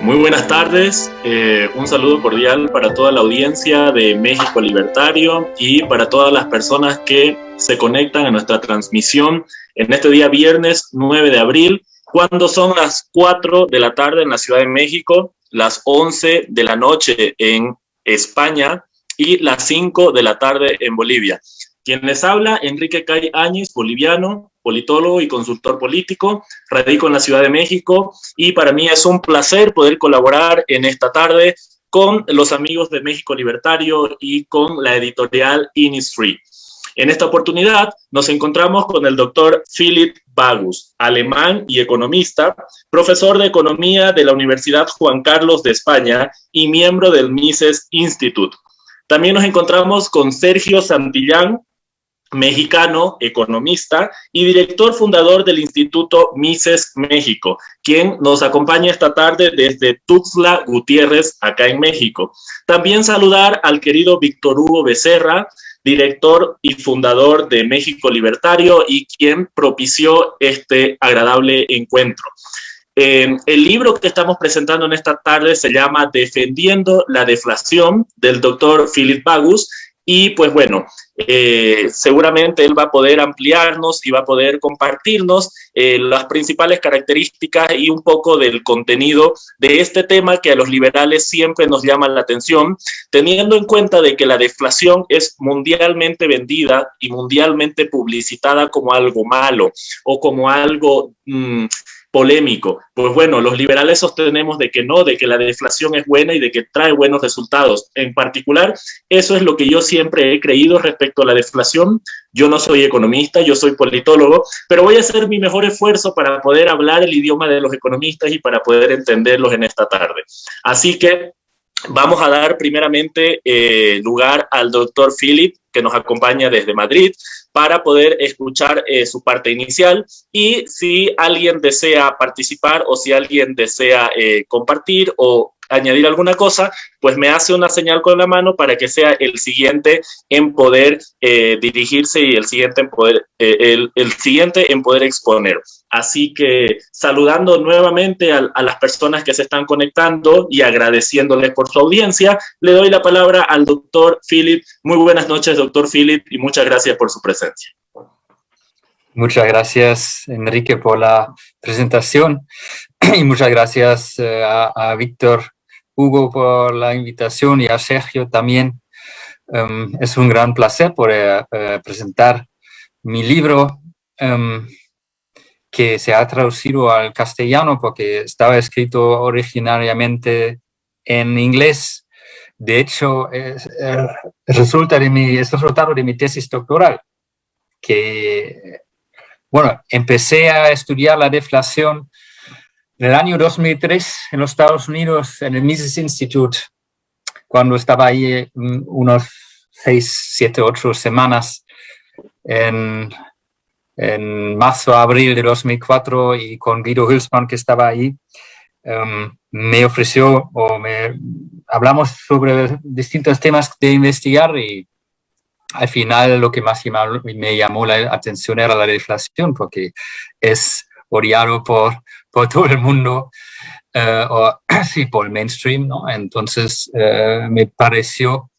Muy buenas tardes, un saludo cordial para toda la audiencia de México Libertario y para todas las personas que se conectan a nuestra transmisión en este día viernes 9 de abril, cuando son las 4 de la tarde en la Ciudad de México, las 11 de la noche en España y las 5 de la tarde en Bolivia. Quien les habla, Enrique Cay Áñez, boliviano, politólogo y consultor político, radico en la Ciudad de México y para mí es un placer poder colaborar en esta tarde con los amigos de México Libertario y con la editorial Innisfree. En esta oportunidad nos encontramos con el doctor Philipp Bagus, alemán y economista, profesor de economía de la Universidad Juan Carlos de España y miembro del Mises Institute. También nos encontramos con Sergio Santillán, mexicano, economista y director fundador del Instituto Mises México, quien nos acompaña esta tarde desde Tuxtla Gutiérrez, acá en México. También saludar al querido Víctor Hugo Becerra, director y fundador de México Libertario y quien propició este agradable encuentro. El libro que estamos presentando en esta tarde se llama Defendiendo la deflación, del doctor Philipp Bagus. Y pues bueno, seguramente él va a poder ampliarnos y va a poder compartirnos las principales características y un poco del contenido de este tema que a los liberales siempre nos llama la atención, teniendo en cuenta de que la deflación es mundialmente vendida y mundialmente publicitada como algo malo o como algo polémico. Pues bueno, los liberales sostenemos de que no, de que la deflación es buena y de que trae buenos resultados. En particular, eso es lo que yo siempre he creído respecto a la deflación. Yo no soy economista, yo soy politólogo, pero voy a hacer mi mejor esfuerzo para poder hablar el idioma de los economistas y para poder entenderlos en esta tarde. Así que vamos a dar primeramente lugar al doctor Philipp, que nos acompaña desde Madrid, para poder escuchar su parte inicial y si alguien desea participar o si alguien desea compartir o añadir alguna cosa, pues me hace una señal con la mano para que sea el siguiente en poder dirigirse y el siguiente en poder exponer. Así que saludando nuevamente a las personas que se están conectando y agradeciéndoles por su audiencia, le doy la palabra al doctor Philipp. Muy buenas noches, doctor Philipp, y muchas gracias por su presencia. Muchas gracias, Enrique, por la presentación y muchas gracias a Víctor Hugo por la invitación y a Sergio también. Es un gran placer poder presentar mi libro que se ha traducido al castellano porque estaba escrito originariamente en inglés. De hecho, es resultado de mi tesis doctoral, que, bueno, empecé a estudiar la deflación en el año 2003 en los Estados Unidos, en el Mises Institute, cuando estaba ahí unos 6, 7, 8 semanas en marzo, abril de 2004, y con Guido Hülsmann, que estaba ahí, me ofreció hablamos sobre distintos temas de investigar y al final lo que más me llamó la atención era la deflación, porque es odiado por todo el mundo, sí, por el mainstream, ¿no? Entonces me pareció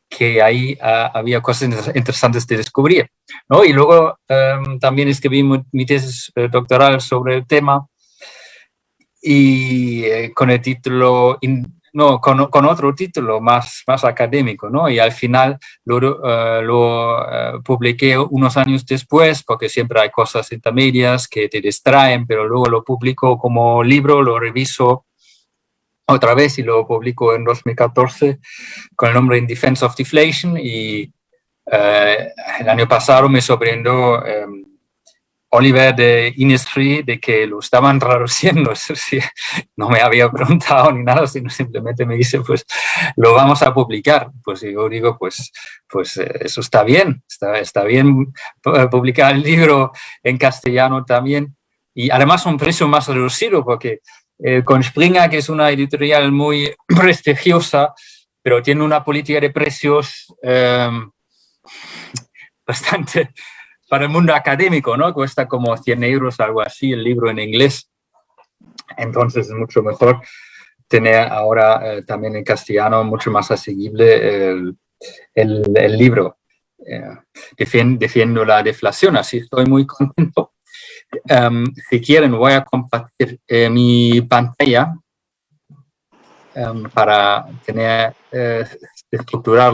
que ahí había cosas interesantes de descubrir, ¿no? Y luego también escribí mi tesis doctoral sobre el tema y con el título, con otro título más académico, ¿no? Y al final lo publiqué unos años después, porque siempre hay cosas intermedias que te distraen, pero luego lo publico como libro, lo reviso otra vez y lo publico en 2014 con el nombre In Defense of Deflation. Y el año pasado me sorprendió Oliver de Innisfree de que lo estaban traduciendo. No me había preguntado ni nada, sino simplemente me dice, pues lo vamos a publicar. Pues yo digo, pues eso está bien, está bien publicar el libro en castellano también. Y además un precio más reducido, porque con Springer, que es una editorial muy prestigiosa, pero tiene una política de precios bastante... Para el mundo académico, ¿no? Cuesta como 100 euros, algo así, el libro en inglés. Entonces es mucho mejor tener ahora también en castellano mucho más asequible el libro. Defiendo la deflación, así estoy muy contento. Si quieren, voy a compartir mi pantalla para tener estructurar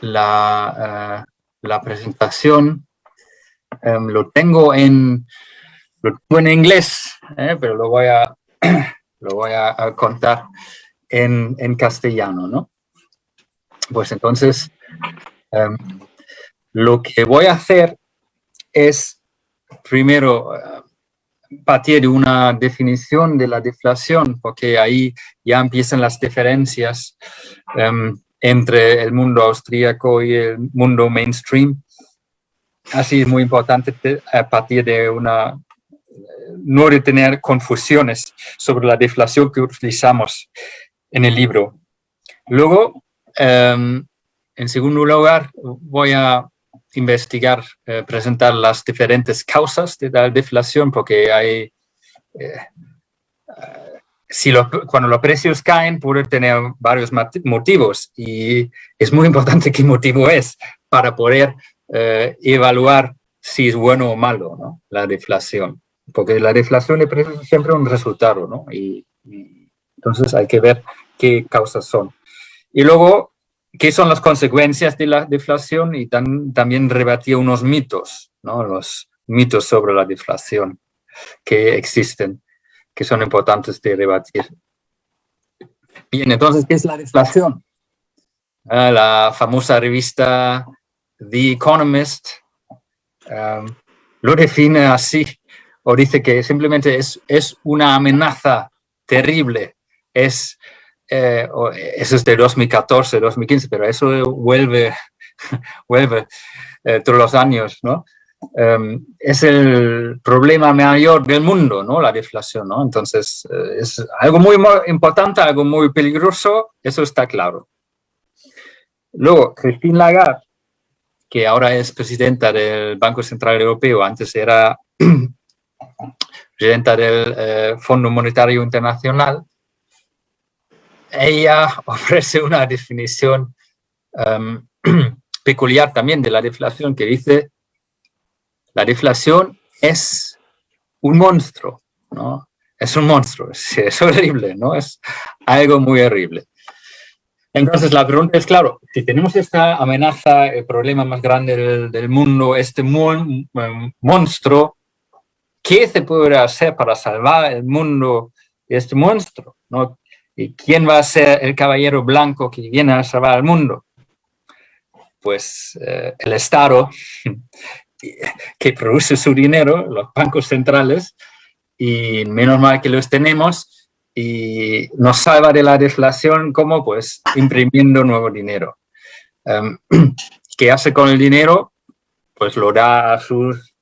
la presentación. Lo tengo en inglés, pero lo voy a contar en castellano, ¿no? Pues entonces, lo que voy a hacer es, primero, partir de una definición de la deflación, porque ahí ya empiezan las diferencias entre el mundo austríaco y el mundo mainstream. Así es muy importante partir de no de tener confusiones sobre la deflación que utilizamos en el libro. Luego, en segundo lugar, voy a investigar, presentar las diferentes causas de la deflación, porque hay, cuando los precios caen, puede tener varios motivos, y es muy importante qué motivo es para poder evaluar si es bueno o malo, ¿no? La deflación, porque la deflación de precios es siempre un resultado, ¿no? Y entonces hay que ver qué causas son. Y luego, ¿qué son las consecuencias de la deflación? Y también rebatir unos mitos, ¿no? Los mitos sobre la deflación que existen, que son importantes de rebatir. Bien, entonces, ¿qué es la deflación? La famosa revista The Economist lo define así, o dice que simplemente es una amenaza terrible. Eso es de 2014, 2015, pero eso vuelve todos los años, ¿no? Es el problema mayor del mundo, ¿no? La deflación, ¿no? Entonces, es algo muy importante, algo muy peligroso, eso está claro. Luego, Christine Lagarde, que ahora es presidenta del Banco Central Europeo, antes era presidenta del Fondo Monetario Internacional, ella ofrece una definición peculiar también de la deflación, que dice: la deflación es un monstruo, ¿no? Es un monstruo, es horrible, ¿no? Es algo muy horrible. Entonces la pregunta es, claro, si tenemos esta amenaza, el problema más grande del mundo, este monstruo, ¿qué se puede hacer para salvar el mundo de este monstruo, ¿no? ¿Y quién va a ser el caballero blanco que viene a salvar el mundo? Pues el Estado, que produce su dinero, los bancos centrales, y menos mal que los tenemos, y nos salva de la deflación, ¿cómo? Pues imprimiendo nuevo dinero. ¿Qué hace con el dinero? Pues lo da a sus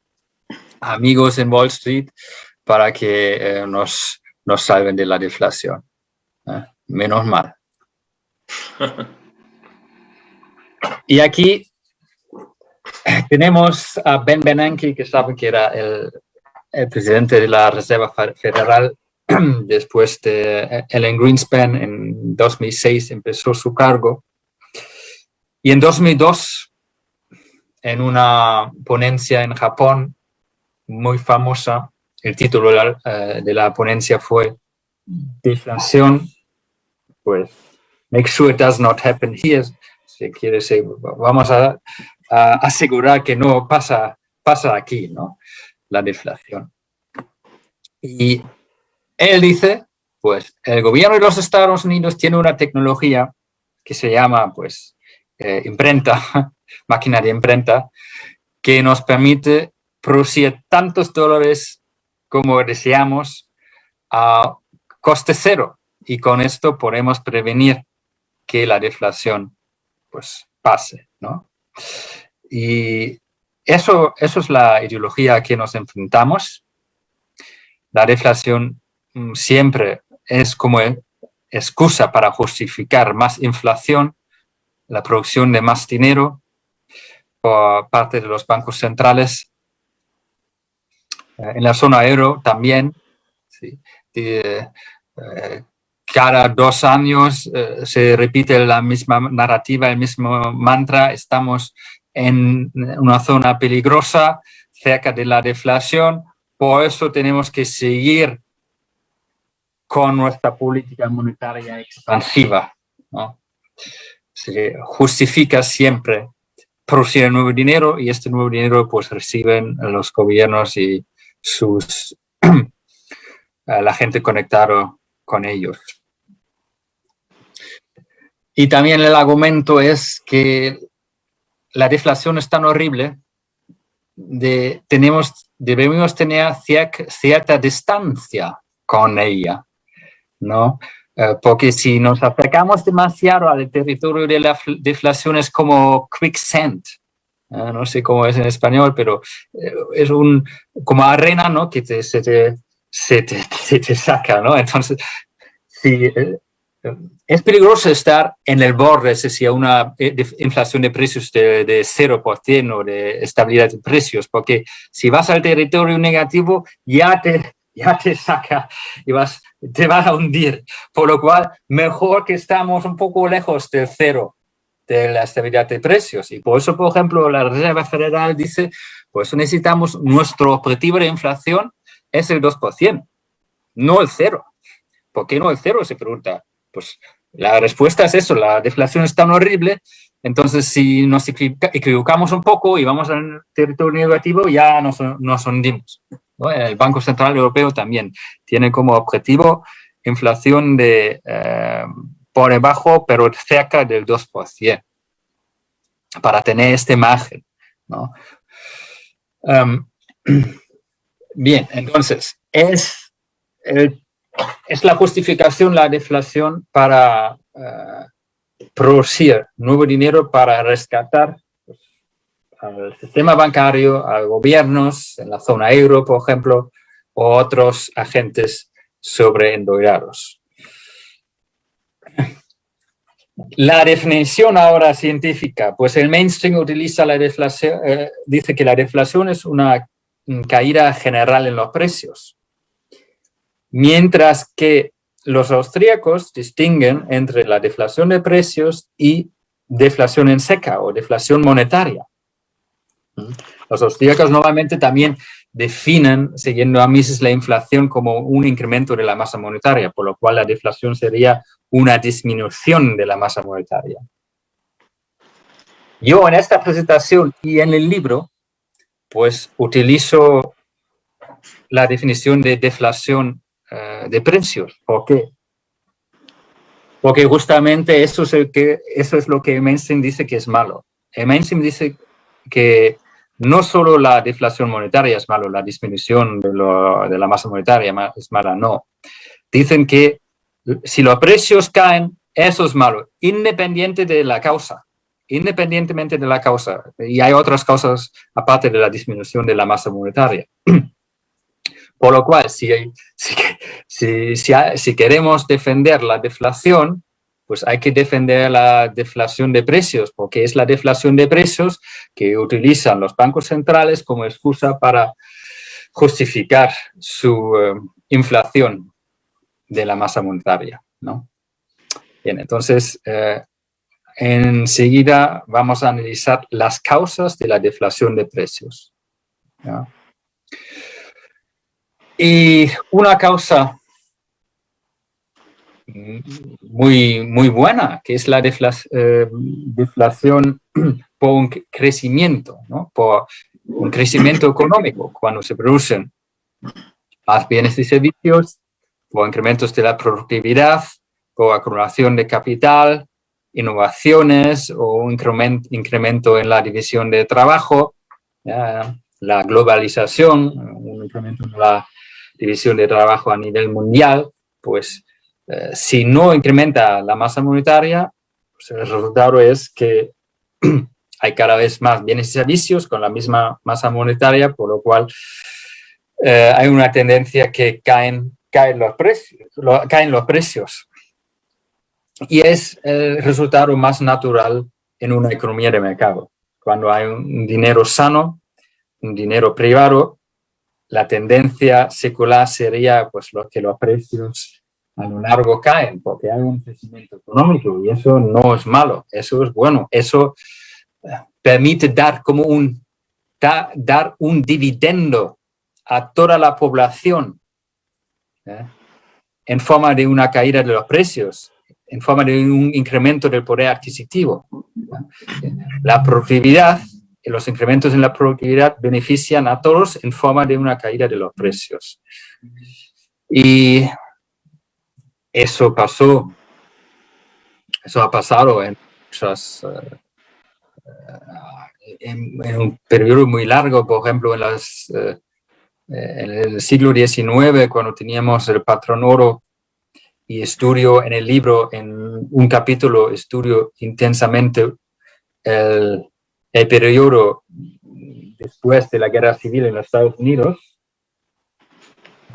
amigos en Wall Street para que nos salven de la deflación. Menos mal. Y aquí tenemos a Ben Bernanke, que saben que era el presidente de la Reserva Federal. Después de Ellen Greenspan, en 2006 empezó su cargo. Y en 2002, en una ponencia en Japón muy famosa, el título de la ponencia fue Deflación, pues, make sure it does not happen here. Si quiere decir, vamos a asegurar que no pasa aquí, ¿no? La deflación. Y él dice, pues, el gobierno de los Estados Unidos tiene una tecnología que se llama, pues, imprenta, máquina de imprenta, que nos permite producir tantos dólares como deseamos a coste cero. Y con esto podemos prevenir que la deflación, pues, pase, ¿no? Y eso es la ideología a que nos enfrentamos. La deflación siempre es como excusa para justificar más inflación, la producción de más dinero por parte de los bancos centrales. En la zona euro también, ¿sí? cada 2 años se repite la misma narrativa, el mismo mantra. Estamos en una zona peligrosa, cerca de la deflación. Por eso tenemos que seguir con nuestra política monetaria expansiva, ¿no? Se justifica siempre producir nuevo dinero, y este nuevo dinero pues reciben los gobiernos y la gente conectada con ellos. Y también el argumento es que la deflación es tan horrible, debemos tener cierta distancia con ella, ¿no? Porque si nos acercamos demasiado al territorio de la deflación es como quicksand, no sé cómo es en español, pero es como arena, ¿no? Que se te saca, ¿no? Entonces, si es peligroso estar en el borde, es decir, una inflación de precios de 0% o de estabilidad de precios, porque si vas al territorio negativo ya te saca y te vas a hundir. Por lo cual, mejor que estamos un poco lejos del cero de la estabilidad de precios. Y por eso, por ejemplo, la Reserva Federal dice, pues necesitamos, nuestro objetivo de inflación es el 2%, no el 0. ¿Por qué no el 0? Se pregunta. Pues la respuesta es eso, la deflación es tan horrible, entonces si nos equivocamos un poco y vamos al territorio negativo, ya nos hundimos, ¿no? El Banco Central Europeo también tiene como objetivo inflación de por debajo, pero cerca del 2%, para tener este margen, ¿no? Bien, entonces, es la justificación, la deflación, para producir nuevo dinero para rescatar al sistema bancario, a gobiernos en la zona euro, por ejemplo, o otros agentes sobreendeudados. La definición ahora científica, pues el mainstream utiliza la deflación, dice que la deflación es una caída general en los precios, mientras que los austríacos distinguen entre la deflación de precios y deflación en seca o deflación monetaria. Los austríacos normalmente también definen, siguiendo a Mises, la inflación como un incremento de la masa monetaria, por lo cual la deflación sería una disminución de la masa monetaria. Yo en esta presentación y en el libro, pues utilizo la definición de deflación de precios. ¿Por qué? Porque justamente eso es lo que el mainstream dice que es malo. El mainstream dice que no solo la deflación monetaria es malo, la disminución de la masa monetaria es mala, no. Dicen que si los precios caen, eso es malo, independientemente de la causa. Y hay otras causas aparte de la disminución de la masa monetaria. Por lo cual, si queremos defender la deflación, pues hay que defender la deflación de precios, porque es la deflación de precios que utilizan los bancos centrales como excusa para justificar su inflación de la masa monetaria, ¿no? Bien, entonces, enseguida vamos a analizar las causas de la deflación de precios, ¿no? Y una causa muy buena, que es la deflación por un crecimiento, ¿no? Por un crecimiento económico, cuando se producen más bienes y servicios, por incrementos de la productividad, por acumulación de capital, innovaciones o un incremento en la división de trabajo, la globalización, un incremento en la división de trabajo a nivel mundial, pues si no incrementa la masa monetaria, pues el resultado es que hay cada vez más bienes y servicios con la misma masa monetaria, por lo cual hay una tendencia que caen los precios. Y es el resultado más natural en una economía de mercado. Cuando hay un dinero sano, un dinero privado, la tendencia secular sería pues que los precios a lo largo caen porque hay un crecimiento económico y eso no es malo, eso es bueno, eso permite dar un dividendo a toda la población en forma de una caída de los precios, en forma de un incremento del poder adquisitivo. La productividad y los incrementos en la productividad benefician a todos en forma de una caída de los precios. Y eso ha pasado en un periodo muy largo, por ejemplo, en el siglo XIX, cuando teníamos el patrón oro, y estudio en el libro, en un capítulo, estudio intensamente el periodo después de la Guerra Civil en los Estados Unidos,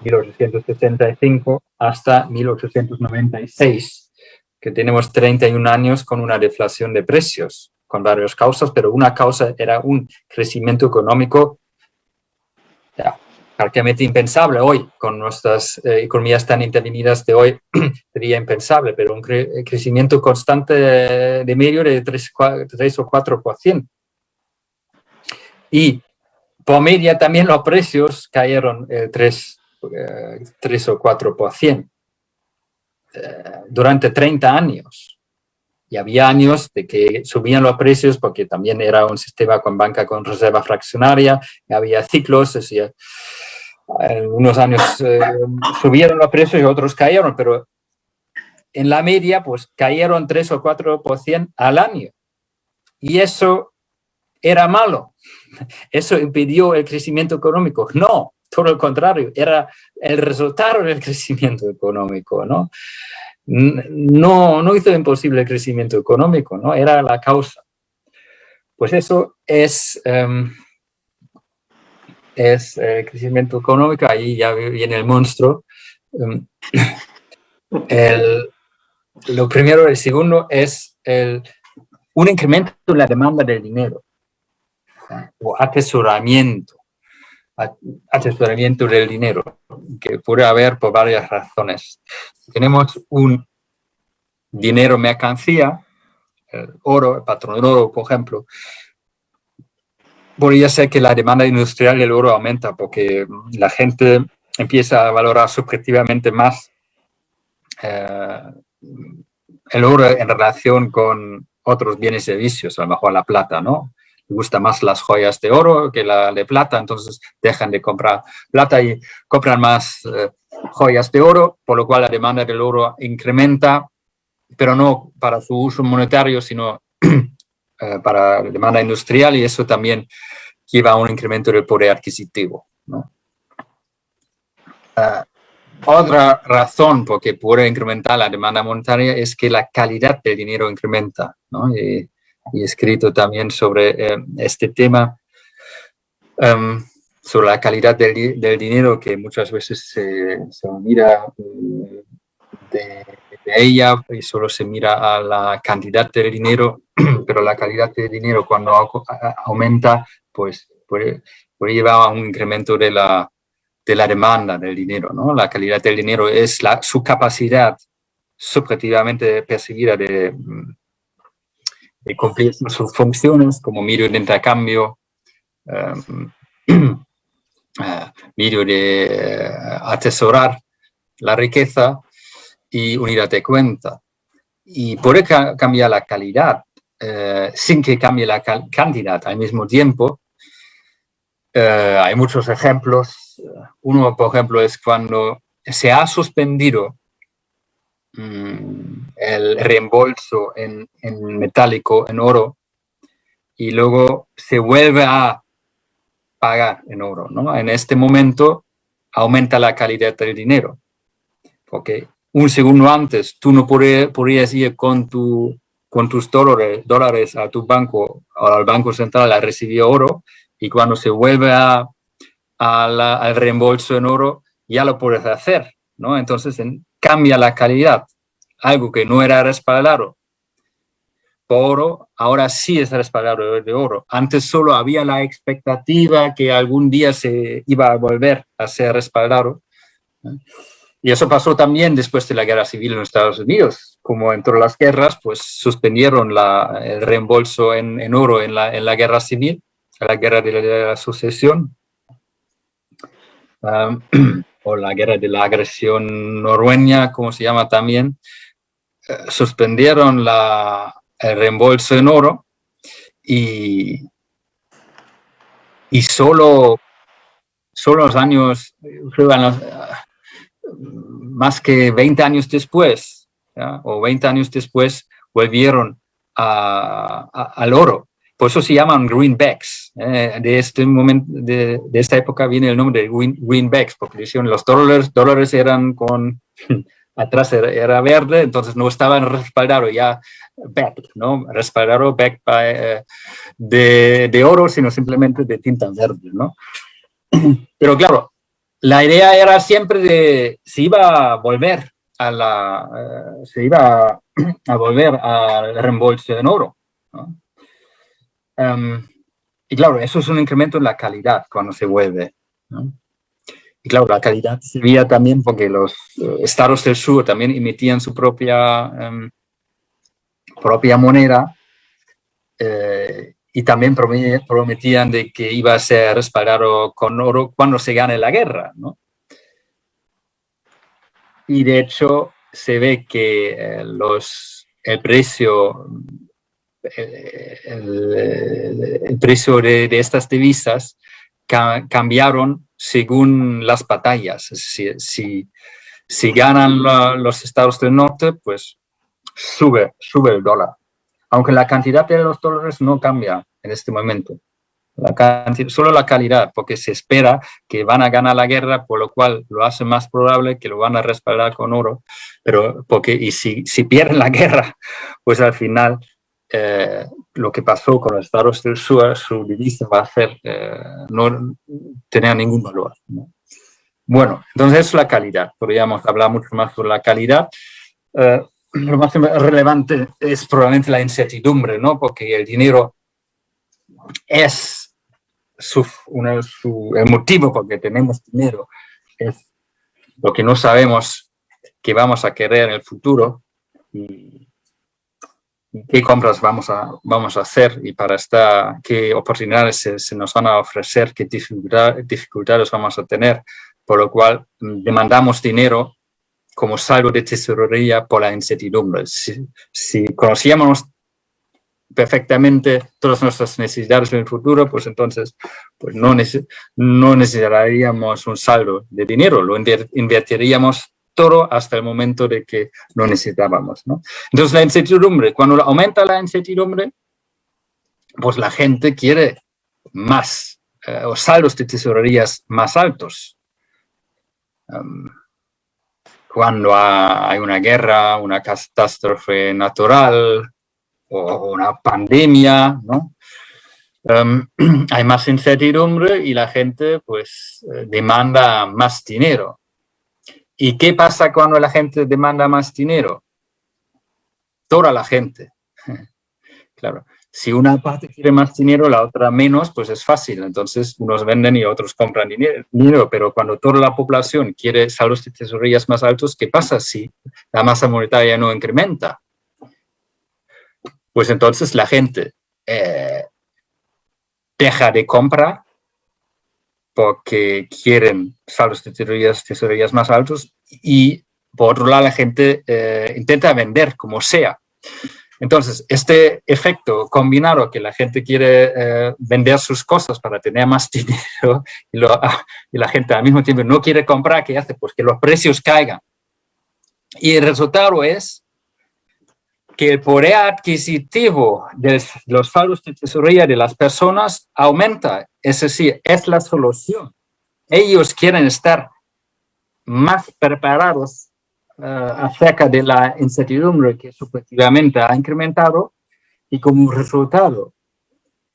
1865 hasta 1896, que tenemos 31 años con una deflación de precios, con varias causas, pero una causa era un crecimiento económico prácticamente impensable hoy, con nuestras economías tan intervenidas de hoy, sería impensable, pero un crecimiento constante de medio de 3 o 4%. Y por media también los precios cayeron 3 o 4% durante 30 años. Y había años de que subían los precios porque también era un sistema con banca con reserva fraccionaria, y había ciclos, es decir, unos años subieron los precios y otros cayeron, pero en la media pues cayeron 3 o 4% al año. Y eso era malo. Eso impidió el crecimiento económico. No, todo lo contrario, era el resultado del crecimiento económico, ¿no? No hizo imposible el crecimiento económico, ¿no? Era la causa. Pues eso es crecimiento económico, ahí ya viene el monstruo. Lo primero, el segundo es un incremento en la demanda del dinero, o atesoramiento del dinero, que puede haber por varias razones. Tenemos un dinero mercancía, el oro, el patrón oro, por ejemplo. Podría ser que la demanda industrial del oro aumenta porque la gente empieza a valorar subjetivamente más el oro en relación con otros bienes y servicios, a lo mejor la plata, ¿no? Le gustan más las joyas de oro que la de plata, entonces dejan de comprar plata y compran más joyas de oro, por lo cual la demanda del oro incrementa, pero no para su uso monetario, sino para la demanda industrial, y eso también lleva a un incremento del poder adquisitivo, ¿no? Otra razón por que puede incrementar la demanda monetaria es que la calidad del dinero incrementa, ¿no? Y he escrito también sobre este tema, sobre la calidad del dinero, que muchas veces se mira de ella y solo se mira a la cantidad del dinero, pero la calidad del dinero cuando aumenta, pues puede llevar a un incremento de la demanda del dinero, ¿no? La calidad del dinero es su capacidad subjetivamente percibida de cumplir sus funciones como medio de intercambio, medio de atesorar la riqueza y unidad de cuenta. Y puede cambiar la calidad sin que cambie la cantidad al mismo tiempo. Hay muchos ejemplos. Uno, por ejemplo, es cuando se ha suspendido el reembolso en metálico, en oro, y luego se vuelve a pagar en oro, ¿no? En este momento aumenta la calidad del dinero, porque un segundo antes tú no podrías ir con tus dólares a tu banco o al Banco Central a recibir oro, y cuando se vuelve al reembolso en oro ya lo puedes hacer, ¿no? Entonces cambia la calidad, algo que no era respaldado por oro, ahora sí es respaldado de oro. Antes solo había la expectativa que algún día se iba a volver a ser respaldado. Y eso pasó también después de la guerra civil en Estados Unidos. Como entró las guerras, pues suspendieron el reembolso en oro en la guerra civil, la guerra de la sucesión, o la guerra de la agresión noruega, como se llama también. Suspendieron el reembolso en oro y solo los años, más que 20 años después, ¿ya? O 20 años después, volvieron al oro. Por eso se llaman greenbacks. De este momento, de esta época viene el nombre de greenbacks, porque decían los dólares eran con... atrás era verde, entonces no estaban respaldados ya back, ¿no? Respaldado back de oro, sino simplemente de tinta verde, ¿no? Pero claro, la idea era siempre de se iba a volver al reembolso en oro, ¿no? Y claro, eso es un incremento en la calidad cuando se vuelve, ¿no? Y claro, la calidad se veía también porque los estados del sur también emitían su propia moneda, y también prometían de que iba a ser respaldado con oro cuando se gane la guerra, ¿no? Y de hecho se ve que el precio de estas divisas cambiaron según las batallas. Si ganan los estados del norte, pues sube el dólar. Aunque la cantidad de los dólares no cambia en este momento. Solo la calidad, porque se espera que van a ganar la guerra, por lo cual lo hace más probable que lo van a respaldar con oro. Pero si pierden la guerra, pues al final lo que pasó con los estados del sur, su divisa va a ser no tener ningún valor, ¿no? Bueno, entonces es la calidad. Podríamos hablar mucho más sobre la calidad. Lo más relevante es probablemente la incertidumbre, ¿no? Porque el dinero es el motivo por el que tenemos dinero, es lo que no sabemos que vamos a querer en el futuro y qué compras vamos a hacer y qué oportunidades se nos van a ofrecer, qué dificultades vamos a tener, por lo cual demandamos dinero como saldo de tesorería por la incertidumbre. Si conocíamos perfectamente todas nuestras necesidades en el futuro, pues entonces pues no necesitaríamos un saldo de dinero, lo invertiríamos todo hasta el momento de que lo necesitábamos, ¿no? Entonces la incertidumbre, cuando aumenta la incertidumbre, pues la gente quiere más, o saldos de tesorerías más altos. Cuando hay una guerra, una catástrofe natural o una pandemia, ¿no? Hay más incertidumbre y la gente pues demanda más dinero. ¿Y qué pasa cuando la gente demanda más dinero? Toda la gente. Claro, si una parte quiere más dinero, la otra menos, pues es fácil. Entonces, unos venden y otros compran dinero. Pero cuando toda la población quiere saldos de tesorerías más altos, ¿qué pasa si la masa monetaria no incrementa? Pues entonces la gente deja de comprar porque quieren saldos de tesorerías más altos y, por otro lado, la gente intenta vender como sea. Entonces, este efecto combinado que la gente quiere vender sus cosas para tener más dinero y la gente al mismo tiempo no quiere comprar, ¿qué hace? Pues que los precios caigan. Y el resultado es que el poder adquisitivo de los saldos de tesorería de las personas aumenta. Es decir, es la solución. Ellos quieren estar más preparados acerca de la incertidumbre que subjetivamente ha incrementado y como resultado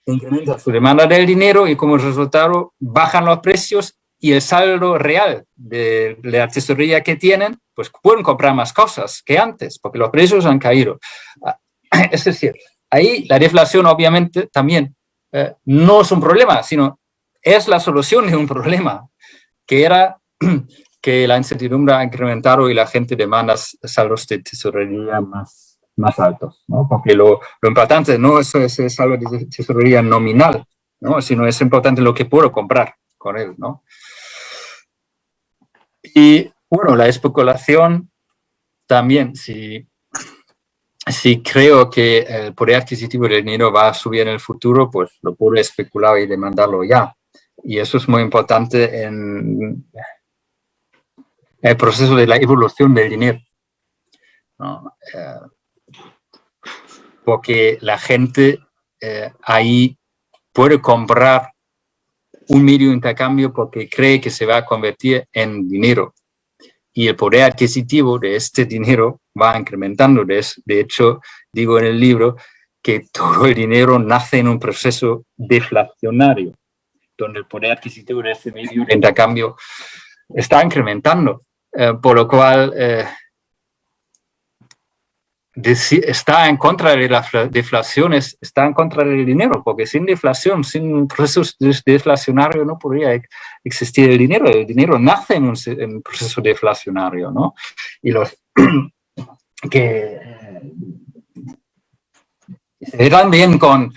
incrementa su demanda del dinero y como resultado bajan los precios y el saldo real de la tesorería que tienen, pues pueden comprar más cosas que antes porque los precios han caído. Es decir, ahí la deflación obviamente también no es un problema, sino es la solución de un problema, que era que la incertidumbre ha incrementado y la gente demanda saldos de tesorería más altos, ¿no? Porque lo importante no es ese saldo de tesorería nominal, ¿no? Sino es importante lo que puedo comprar con él, ¿no? Y bueno, la especulación también, si creo que el poder adquisitivo del dinero va a subir en el futuro, pues lo puedo especular y demandarlo ya. Y eso es muy importante en el proceso de la evolución del dinero, ¿no? Porque la gente ahí puede comprar un medio de intercambio porque cree que se va a convertir en dinero. Y el poder adquisitivo de este dinero va incrementando. De hecho, digo en el libro que todo el dinero nace en un proceso deflacionario, donde el poder adquisitivo de este medio de intercambio está incrementando. Por lo cual está en contra de la deflación, está en contra del dinero, porque sin deflación, sin un proceso deflacionario no podría existir el dinero. El dinero nace en un proceso deflacionario, ¿no? Y los que se dan bien con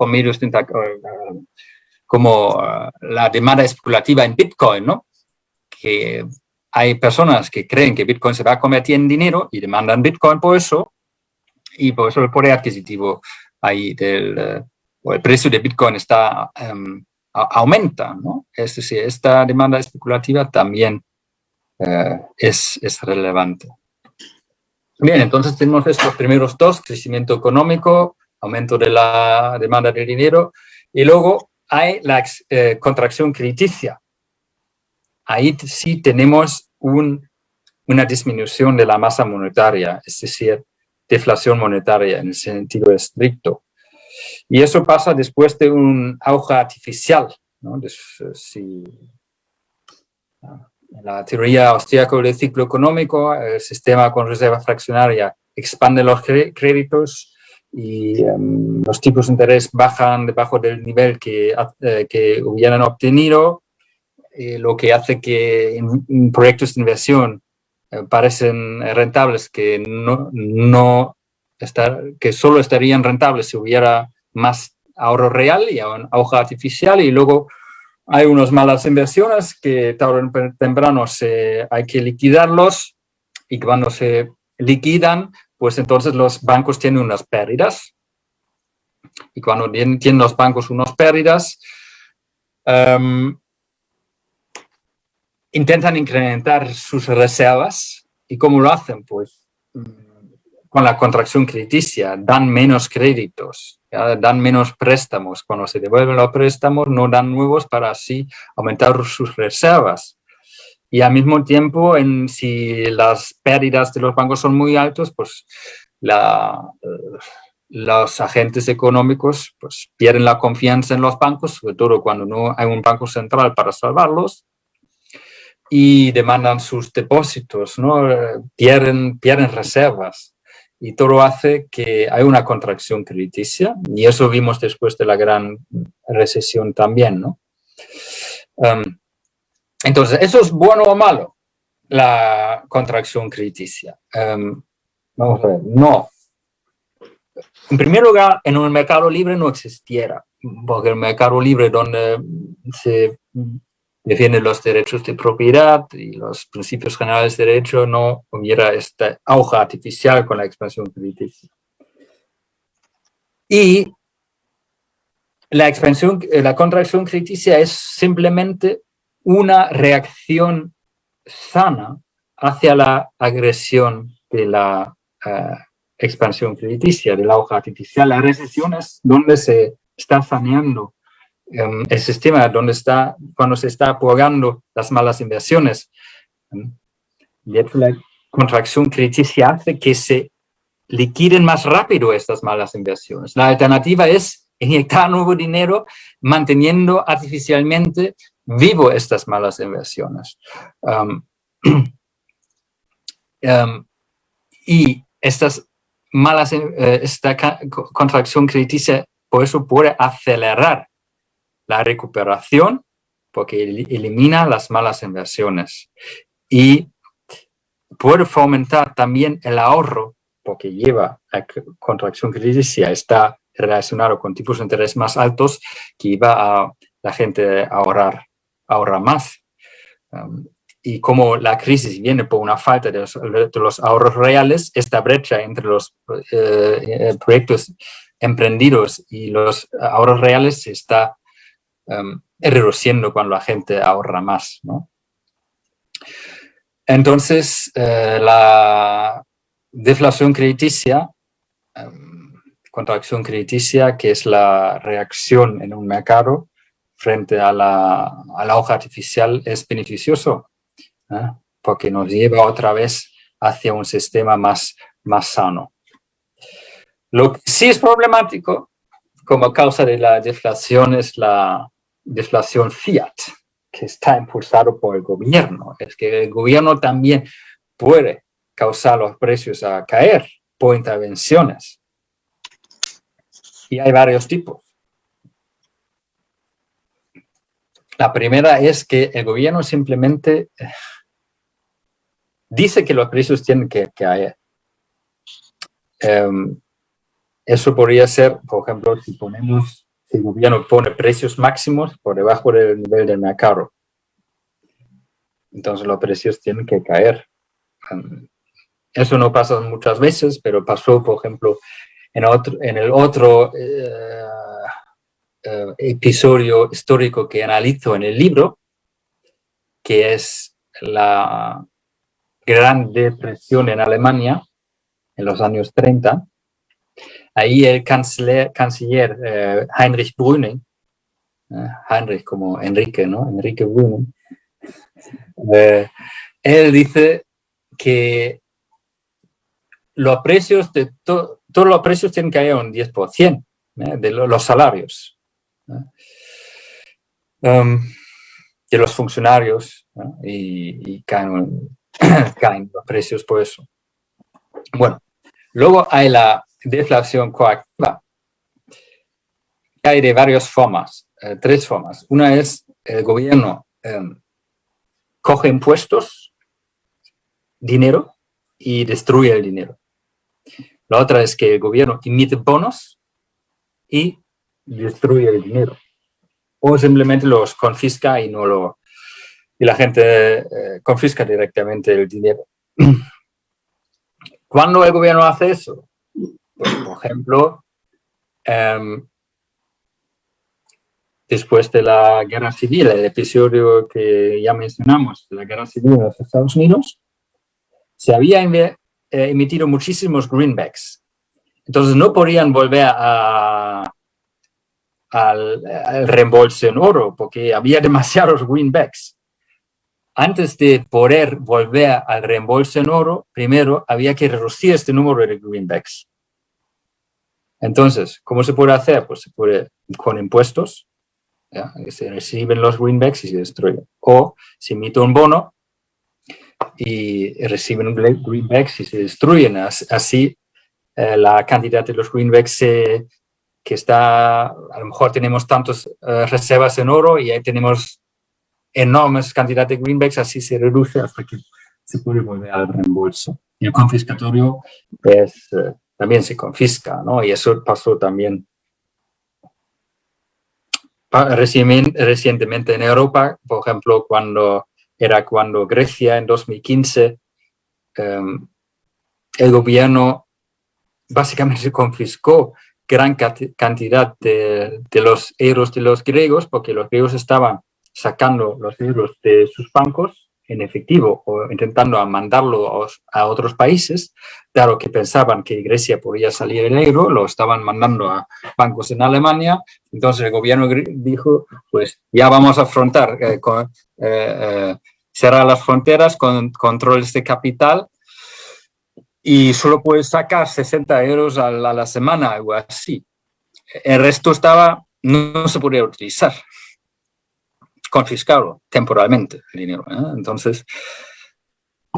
medios como la demanda especulativa en Bitcoin, ¿no? Que hay personas que creen que Bitcoin se va a convertir en dinero y demandan Bitcoin por eso, y por eso el poder adquisitivo ahí o el precio de Bitcoin aumenta, ¿no? Es decir, esta demanda especulativa también es relevante. Bien, entonces tenemos estos primeros dos: crecimiento económico, aumento de la demanda de dinero, y luego hay la contracción crediticia. Ahí sí tenemos una disminución de la masa monetaria, es decir, deflación monetaria en el sentido estricto. Y eso pasa después de un auge artificial, ¿no? En la teoría austríaca del ciclo económico, el sistema con reserva fraccionaria expande los créditos y los tipos de interés bajan debajo del nivel que hubieran obtenido, lo que hace que en proyectos de inversión parecen rentables que que solo estarían rentables si hubiera más ahorro real y un auge artificial, y luego hay unas malas inversiones que tarde o temprano hay que liquidarlos, y cuando se liquidan, pues entonces los bancos tienen unas pérdidas, y cuando tienen los bancos unas pérdidas, intentan incrementar sus reservas. ¿Y cómo lo hacen? Pues con la contracción crediticia, dan menos créditos, ¿ya? Dan menos préstamos. Cuando se devuelven los préstamos, no dan nuevos para así aumentar sus reservas. Y al mismo tiempo, si las pérdidas de los bancos son muy altas, pues los agentes económicos pues pierden la confianza en los bancos, sobre todo cuando no hay un banco central para salvarlos, y demandan sus depósitos, ¿no? Pierden reservas. Y todo hace que hay una contracción crediticia, y eso vimos después de la gran recesión también, ¿no? Entonces, ¿eso es bueno o malo, la contracción crediticia? Vamos a ver, no. En primer lugar, en un mercado libre no existiera, porque el mercado libre, donde se defienden los derechos de propiedad y los principios generales de derecho, no hubiera este auge artificial con la expansión crediticia. Y la contracción crediticia es simplemente una reacción sana hacia la agresión de la expansión crediticia, del auge artificial. La recesión es donde se está saneando el sistema, cuando se está apagando las malas inversiones. De hecho, la contracción crediticia hace que se liquiden más rápido estas malas inversiones. La alternativa es inyectar nuevo dinero manteniendo artificialmente vivo estas malas inversiones. Y estas esta contracción crediticia, por eso puede acelerar la recuperación, porque elimina las malas inversiones. Y puede fomentar también el ahorro, porque lleva a contracción crediticia, está relacionado con tipos de interés más altos, que lleva a la gente a ahorrar más. Y como la crisis viene por una falta de los ahorros reales, esta brecha entre los proyectos emprendidos y los ahorros reales se está reduciendo cuando la gente ahorra más, ¿no? Entonces, la deflación crediticia, contracción crediticia, que es la reacción en un mercado frente a la hoja artificial, es beneficioso, porque nos lleva otra vez hacia un sistema más sano. Lo que sí es problemático como causa de la deflación es la deflación fiat, que está impulsado por el gobierno. Es que el gobierno también puede causar los precios a caer por intervenciones. Y hay varios tipos. La primera es que el gobierno simplemente dice que los precios tienen que caer. Eso podría ser, por ejemplo, si el gobierno pone precios máximos por debajo del nivel del mercado. Entonces los precios tienen que caer. Eso no pasa muchas veces, pero pasó, por ejemplo, en el otro episodio histórico que analizo en el libro, que es la Gran Depresión en Alemania en los años 30. Ahí el canciller Heinrich Brüning, Heinrich como Enrique, ¿no? Enrique Brüning, él dice que los precios de todos los precios tienen que caer un 10% de los salarios de los funcionarios, y caen los precios por eso. Bueno, luego hay la deflación coactiva. Hay de varias formas, 3 formas. Una es el gobierno coge impuestos, dinero, y destruye el dinero. La otra es que el gobierno emite bonos y destruye el dinero. O simplemente los confisca y la gente confisca directamente el dinero. ¿Cuándo el gobierno hace eso? Pues, por ejemplo, después de la Guerra Civil, el episodio que ya mencionamos de la Guerra Civil en los Estados Unidos, se había emitido muchísimos greenbacks. Entonces no podían volver al reembolso en oro porque había demasiados greenbacks. Antes de poder volver al reembolso en oro, primero había que reducir este número de greenbacks. Entonces, ¿cómo se puede hacer? Pues se puede con impuestos, ¿ya? Se reciben los greenbacks y se destruyen. O se emite un bono y reciben greenbacks y se destruyen. Así, la cantidad de los greenbacks que está, a lo mejor tenemos tantas reservas en oro y ahí tenemos enormes cantidades de greenbacks, así se reduce hasta que se puede volver al reembolso. Y el confiscatorio también se confisca, ¿no? Y eso pasó también recientemente en Europa, por ejemplo, cuando Grecia en 2015, el gobierno básicamente confiscó gran cantidad de los euros de los griegos, porque los griegos estaban sacando los euros de sus bancos en efectivo o intentando mandarlo a otros países, dado que pensaban que Grecia podía salir el euro, lo estaban mandando a bancos en Alemania. Entonces el gobierno dijo, pues ya vamos a afrontar, cerrar las fronteras con controles de capital y solo puedes sacar 60 euros a la semana, algo así. El resto no se podía utilizar. Confiscarlo temporalmente el dinero. Entonces,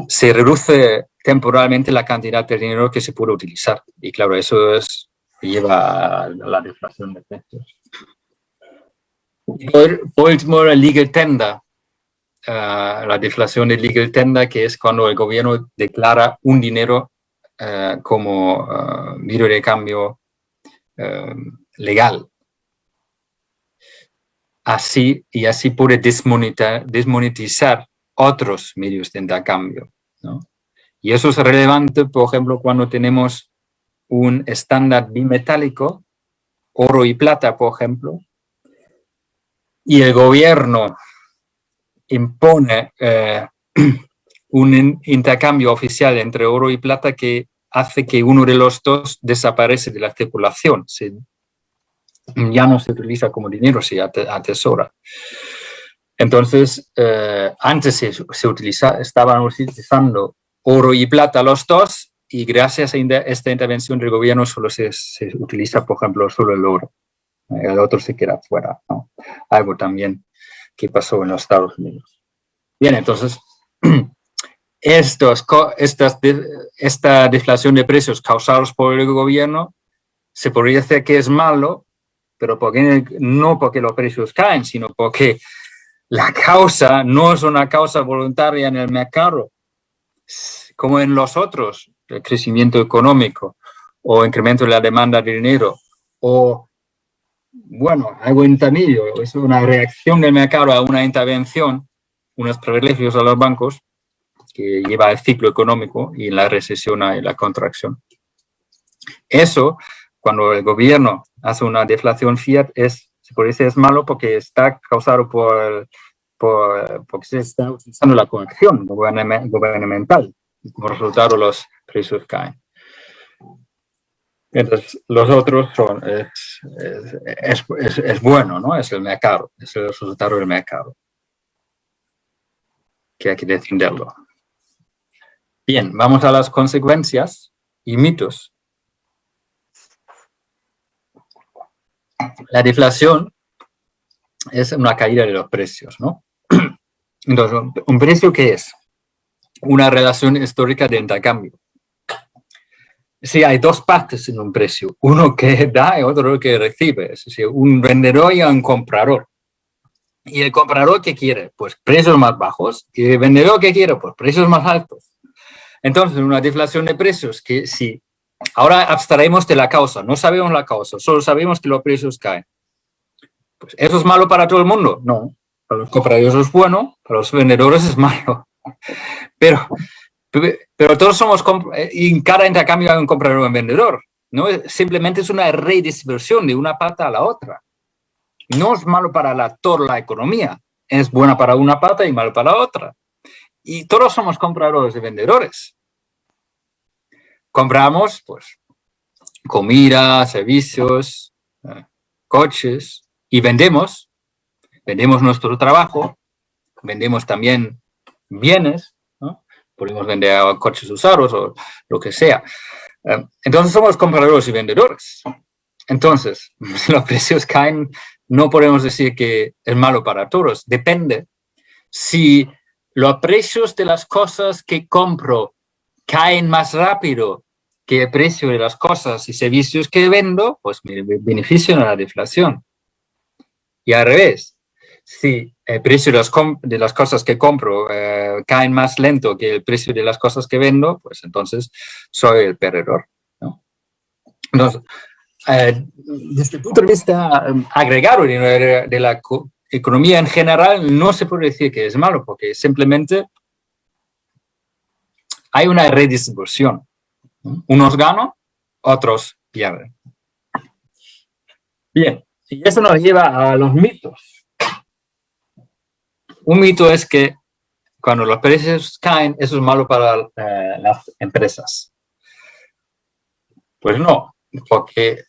se reduce temporalmente la cantidad de dinero que se puede utilizar. Y claro, eso lleva a la deflación de precios. Por último, la legal tender, la deflación de legal tender, que es cuando el gobierno declara un dinero como medio de cambio legal. Así puede desmonetizar otros medios de intercambio, ¿no? Y eso es relevante, por ejemplo, cuando tenemos un estándar bimetálico, oro y plata, por ejemplo, y el gobierno impone un intercambio oficial entre oro y plata que hace que uno de los dos desaparece de la circulación. Ya no se utiliza como dinero, se atesora. Entonces, antes estaban utilizando oro y plata los dos, y gracias a esta intervención del gobierno solo se utiliza, por ejemplo, solo el oro. El otro se queda fuera, ¿no? Algo también que pasó en los Estados Unidos. Bien, entonces, esta deflación de precios causados por el gobierno se podría decir que es malo, pero no porque los precios caen, sino porque la causa no es una causa voluntaria en el mercado, como en los otros, el crecimiento económico o incremento de la demanda de dinero o, bueno, algo intermedio, es una reacción del mercado a una intervención, unos privilegios a los bancos que lleva al ciclo económico y la recesión y la contracción. Eso, cuando el gobierno hace una deflación fiat, se puede decir es malo porque está causado porque se está utilizando la coacción gubernamental y como resultado los precios caen. Entonces, los otros es bueno, ¿no? Es el mercado, es el resultado del mercado, que hay que defenderlo. Bien, vamos a las consecuencias y mitos. La deflación es una caída de los precios, ¿no? Entonces, ¿un precio qué es? Una relación histórica de intercambio. Sí, hay dos partes en un precio, uno que da y otro que recibe, es decir, un vendedor y un comprador. ¿Y el comprador qué quiere? Pues precios más bajos. ¿Y el vendedor qué quiere? Pues precios más altos. Entonces, una deflación de precios que si ahora abstraemos de la causa, no sabemos la causa, solo sabemos que los precios caen. Pues, ¿eso es malo para todo el mundo? No. Para los compradores es bueno, para los vendedores es malo. Pero todos somos, y en cada intercambio hay un comprador y un vendedor, ¿no? Simplemente es una redistribución de una pata a la otra. No es malo para toda la economía, es buena para una pata y malo para la otra. Y todos somos compradores y vendedores. Compramos, pues, comida, servicios, coches, y vendemos nuestro trabajo, vendemos también bienes, ¿no? Podemos vender coches usados o lo que sea. Entonces somos compradores y vendedores. Entonces, si los precios caen, no podemos decir que es malo para todos. Depende. Si los precios de las cosas que compro caen más rápido que el precio de las cosas y servicios que vendo, pues me beneficio de la deflación. Y al revés, si el precio de las cosas que compro caen más lento que el precio de las cosas que vendo, pues entonces soy el perdedor, ¿no? Entonces, desde el punto de vista agregado de la economía en general, no se puede decir que es malo, porque simplemente hay una redistribución. Unos ganan, otros pierden. Bien, y eso nos lleva a los mitos. Un mito es que cuando los precios caen, eso es malo para las empresas. Pues no, porque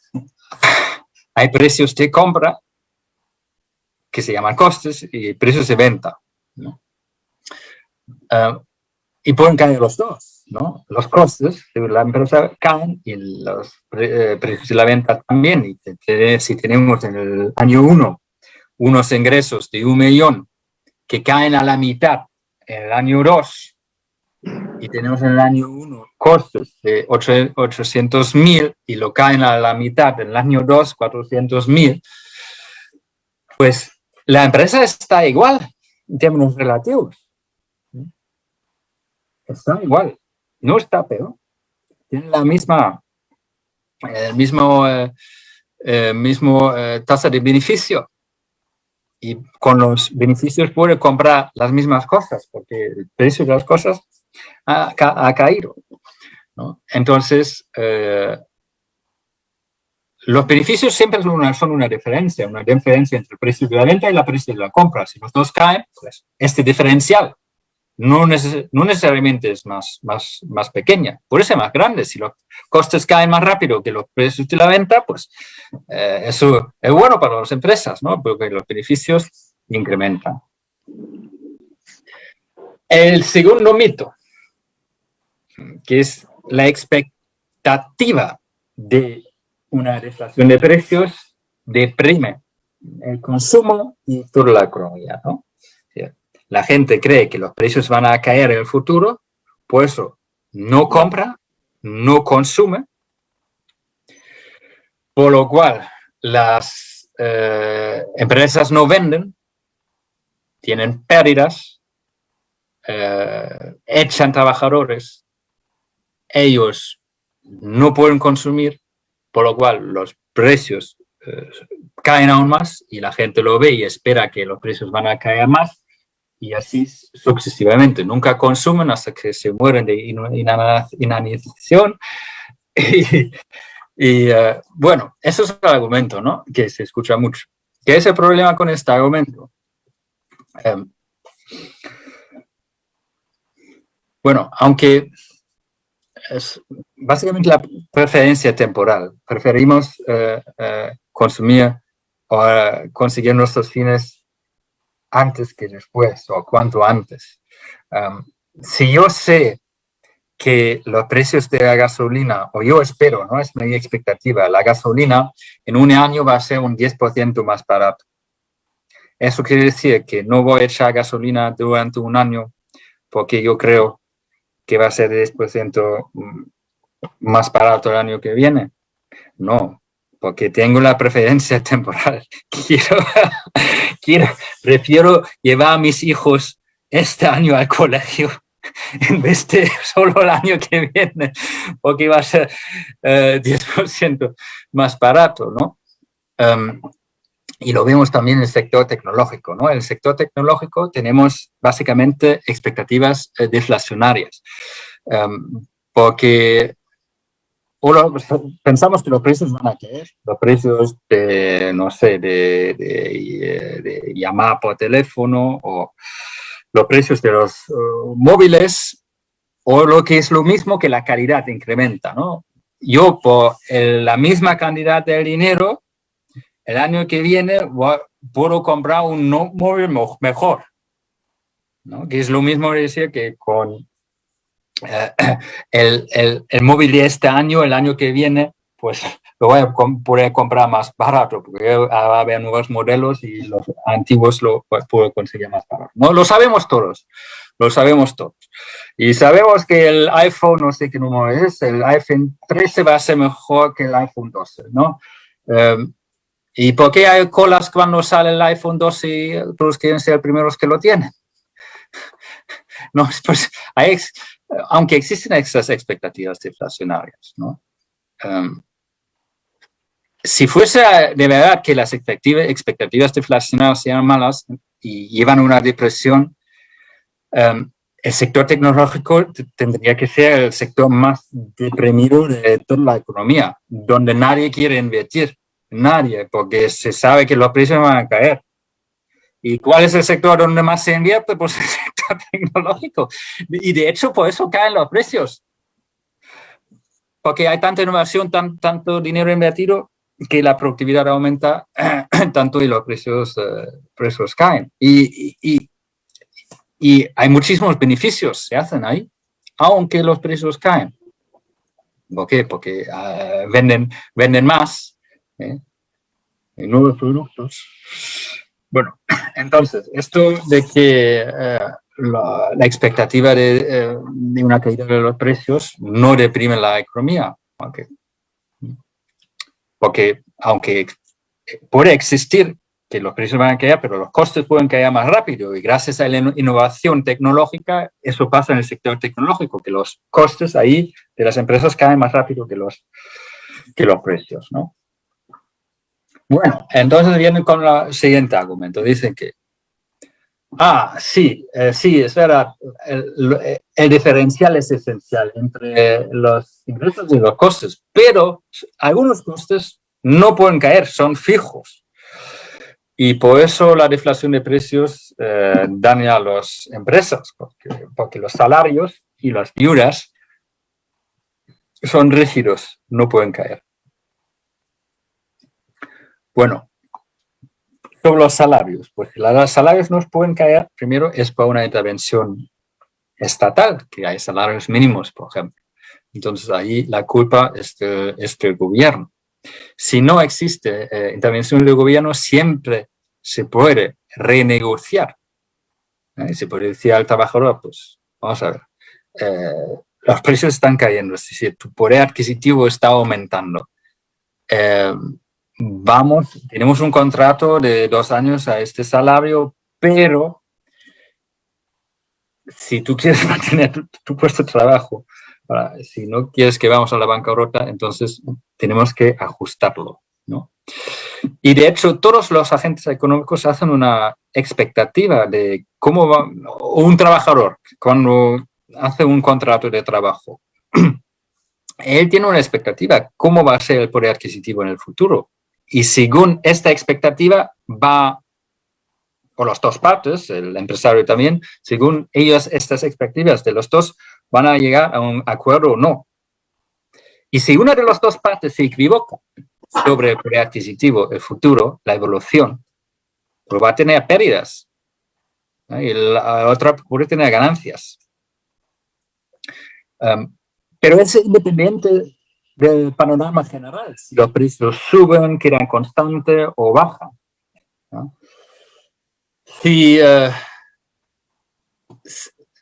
hay precios de compra que se llaman costes y precios de venta, ¿no? Y pueden caer los dos, ¿no? Los costes de la empresa caen y los precios de la venta también. Y si tenemos en el año 1 unos ingresos de 1 millón que caen a la mitad en el año 2 y tenemos en el año 1 costes de 800.000 y lo caen a la mitad en el año 2, 400.000, pues la empresa está igual en términos relativos. Está igual, no está peor. Tiene la misma, mismo tasa de beneficio. Y con los beneficios puede comprar las mismas cosas, porque el precio de las cosas ha caído, ¿no? Entonces, los beneficios siempre son una diferencia entre el precio de la venta y el precio de la compra. Si los dos caen, pues este diferencial no necesariamente es más pequeña, puede ser más grande. Si los costes caen más rápido que los precios de la venta, pues eso es bueno para las empresas, ¿no? Porque los beneficios incrementan. El segundo mito, que es la expectativa de una deflación de precios, deprime el consumo y toda la economía, ¿no? La gente cree que los precios van a caer en el futuro, por eso no compra, no consume, por lo cual las empresas no venden, tienen pérdidas, echan trabajadores, ellos no pueden consumir, por lo cual los precios caen aún más y la gente lo ve y espera que los precios van a caer más. Y así sucesivamente. Nunca consumen hasta que se mueren de inanición. Bueno, eso es el argumento, ¿no? Que se escucha mucho. ¿Qué es el problema con este argumento? Bueno, aunque es básicamente la preferencia temporal. Preferimos consumir o conseguir nuestros fines antes que después o cuanto antes. Si yo sé que los precios de la gasolina, o yo espero, no es mi expectativa, la gasolina en un año va a ser un 10% más barato. Eso quiere decir que no voy a echar gasolina durante un año porque yo creo que va a ser 10% más barato el año que viene. No, porque tengo la preferencia temporal. Prefiero llevar a mis hijos este año al colegio en vez de solo el año que viene, porque va a ser 10% más barato, ¿no? Y lo vemos también en el sector tecnológico, ¿no? En el sector tecnológico tenemos básicamente expectativas deflacionarias, porque pensamos que los precios van a caer, los precios de, no sé, de llamar por teléfono o los precios de los móviles, o lo que es lo mismo que la calidad incrementa, ¿no? Yo por la misma cantidad de dinero, el año que viene puedo comprar un móvil mejor, ¿no? Que es lo mismo decir que con el móvil de este año, el año que viene, pues lo voy a poder comprar más barato, porque va a haber nuevos modelos y los antiguos lo puedo conseguir más barato. ¿No? Lo sabemos todos. Y sabemos que el iPhone, no sé qué número es, el iPhone 13 va a ser mejor que el iPhone 12, ¿no? ¿Y por qué hay colas cuando sale el iPhone 12 y todos quieren ser los primeros que lo tienen? No, pues aunque existen esas expectativas deflacionarias, ¿no? Si fuese de verdad que las expectativas deflacionarias sean malas y llevan a una depresión, el sector tecnológico tendría que ser el sector más deprimido de toda la economía, donde nadie quiere invertir, nadie, porque se sabe que los precios van a caer. ¿Y cuál es el sector donde más se invierte? Pues el sector tecnológico. Y de hecho, por eso caen los precios. Porque hay tanta innovación, tanto dinero invertido, que la productividad aumenta tanto y los precios caen. Y hay muchísimos beneficios se hacen ahí, aunque los precios caen. ¿Por qué? Porque venden más nuevos productos. Bueno, entonces, esto de que la expectativa de una caída de los precios no deprime la economía. Porque aunque puede existir que los precios van a caer, pero los costes pueden caer más rápido y gracias a la innovación tecnológica, eso pasa en el sector tecnológico, que los costes ahí de las empresas caen más rápido que los precios, ¿no? Bueno, entonces vienen con el siguiente argumento. Dicen que, sí, es verdad, el diferencial es esencial entre los ingresos y los costes, pero algunos costes no pueden caer, son fijos. Y por eso la deflación de precios daña a las empresas, porque los salarios y las deudas son rígidos, no pueden caer. Bueno, sobre los salarios, pues los salarios no pueden caer, primero es por una intervención estatal, que hay salarios mínimos, por ejemplo. Entonces ahí la culpa es del gobierno. Si no existe intervención del gobierno, siempre se puede renegociar. Se puede decir al trabajador, pues vamos a ver, los precios están cayendo, es decir, tu poder adquisitivo está aumentando. Tenemos un contrato de 2 años a este salario, pero si tú quieres mantener tu puesto de trabajo, si no quieres que vamos a la bancarrota, entonces tenemos que ajustarlo, ¿no? Y de hecho, todos los agentes económicos hacen una expectativa de cómo va un trabajador cuando hace un contrato de trabajo. Él tiene una expectativa, cómo va a ser el poder adquisitivo en el futuro. Y según esta expectativa o las dos partes, el empresario también, según ellos, estas expectativas de los dos van a llegar a un acuerdo o no. Y si una de las dos partes se equivoca sobre el poder adquisitivo, el futuro, la evolución, pues va a tener pérdidas. Y la otra puede tener ganancias. Pero es independiente del panorama general. Si los precios suben, quedan constantes o bajan, ¿no? Si